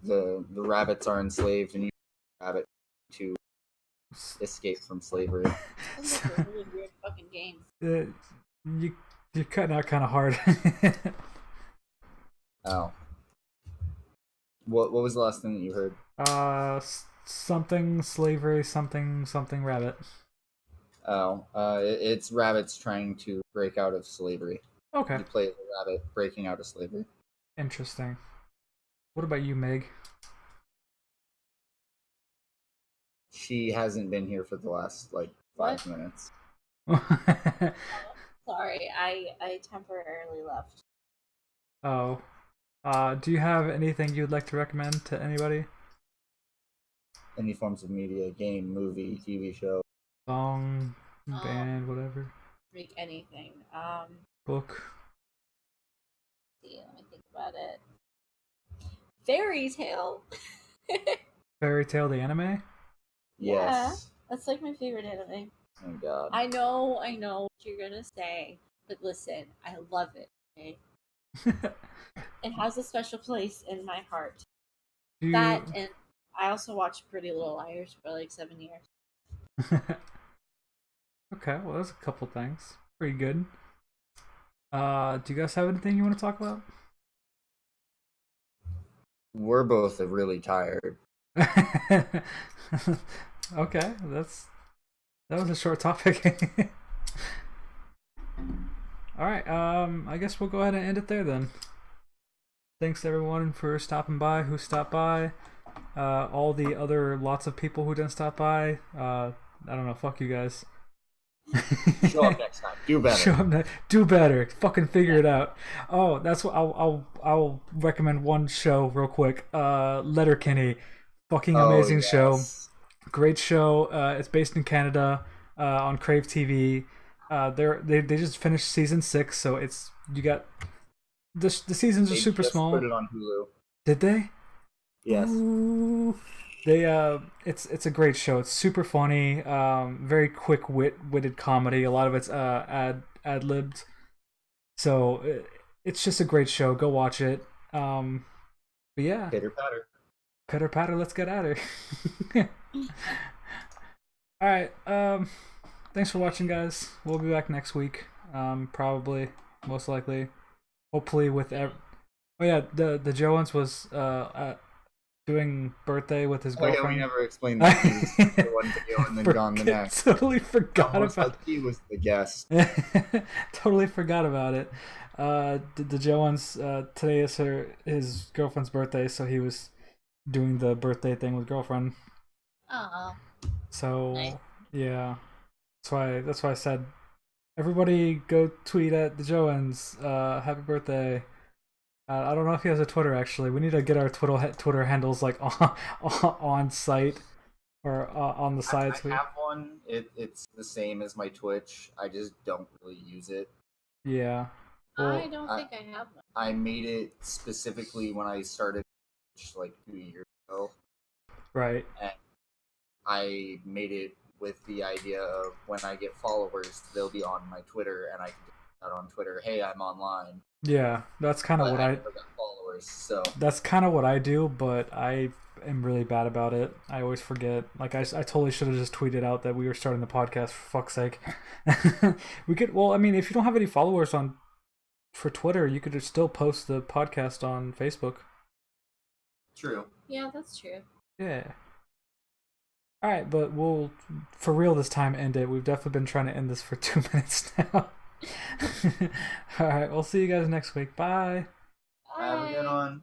Speaker 1: the rabbits are enslaved, and you rabbit to escape from slavery.
Speaker 3: Sounds like a really weird fucking game.
Speaker 2: You you're cutting out kind of hard.
Speaker 1: Oh, what was the last thing that you heard?
Speaker 2: Something slavery, something rabbit.
Speaker 1: Oh, it's rabbits trying to break out of slavery.
Speaker 2: Okay,
Speaker 1: You play as a rabbit breaking out of slavery.
Speaker 2: interesting. What about you, Meg?
Speaker 1: She hasn't been here for the last like 5 minutes.
Speaker 3: Sorry, I temporarily left.
Speaker 2: Oh, do you have anything you'd like to recommend to anybody?
Speaker 1: Any forms of media, game, movie, TV show.
Speaker 2: Song, band, whatever.
Speaker 3: Make anything.
Speaker 2: Book.
Speaker 3: See, let me think about it. Fairy Tale.
Speaker 2: Fairy Tale, the anime?
Speaker 1: Yes.
Speaker 3: That's like my favorite anime.
Speaker 1: Oh God.
Speaker 3: I know what you're gonna say, but listen, I love it. Okay? It has a special place in my heart. That, and I also watched Pretty Little Liars for like 7 years.
Speaker 2: Okay, well, that's a couple things. Pretty good. Do you guys have anything you want to talk about?
Speaker 1: We're both really tired.
Speaker 2: Okay, that was a short topic. All right, I guess we'll go ahead and end it there then. Thanks everyone for stopping by. Who stopped by? All the other lots of people who didn't stop by. I don't know. Fuck you guys.
Speaker 1: Show up next time. Do better.
Speaker 2: Do better. Fucking figure it out. Oh, that's what I'll recommend one show real quick. Letterkenny, fucking amazing show. Great show. It's based in Canada on Crave TV. They just finished season 6, so you got the seasons are super small.
Speaker 1: Put it on Hulu.
Speaker 2: Did they?
Speaker 1: Yes.
Speaker 2: Ooh. It's a great show. It's super funny. Very quick-witted comedy. A lot of it's ad-libbed. So it's just a great show. Go watch it. But yeah. Pitter patter. Let's get at her. All right. Thanks for watching, guys. We'll be back next week. Probably, most likely, hopefully with. Oh yeah, the Joans was doing birthday with his girlfriend.
Speaker 1: Oh yeah, we never explained that. He was the one to go and then gone the next.
Speaker 2: Totally forgot about.
Speaker 1: Like he was the guest.
Speaker 2: Totally forgot about it. The Joans today is his girlfriend's birthday, so he was doing the birthday thing with girlfriend.
Speaker 3: Aww.
Speaker 2: So
Speaker 3: nice.
Speaker 2: Yeah, that's why I said everybody go tweet at the Joans. Happy birthday. I don't know if he has a Twitter actually. We need to get our Twitter handles like on site or on the side.
Speaker 1: I have one. It's the same as my Twitch. I just don't really use it.
Speaker 2: Yeah. Well,
Speaker 3: I don't think I have one.
Speaker 1: I made it specifically when I started like 2 years ago.
Speaker 2: Right.
Speaker 1: And I made it with the idea of when I get followers, they'll be on my Twitter, and I can put out on Twitter, "Hey, I'm online."
Speaker 2: Yeah, that's kind of what I
Speaker 1: never got followers, so
Speaker 2: that's kind of what I do, but I am really bad about it. I always forget. Like I totally should have just tweeted out that we were starting the podcast. For fuck's sake. We could. Well, I mean, if you don't have any followers for Twitter, you could still post the podcast on Facebook.
Speaker 1: True.
Speaker 3: Yeah, that's true.
Speaker 2: Yeah. All right, but we'll for real this time end it. We've definitely been trying to end this for 2 minutes now. All right, we'll see you guys next week. Bye.
Speaker 1: Have a good one.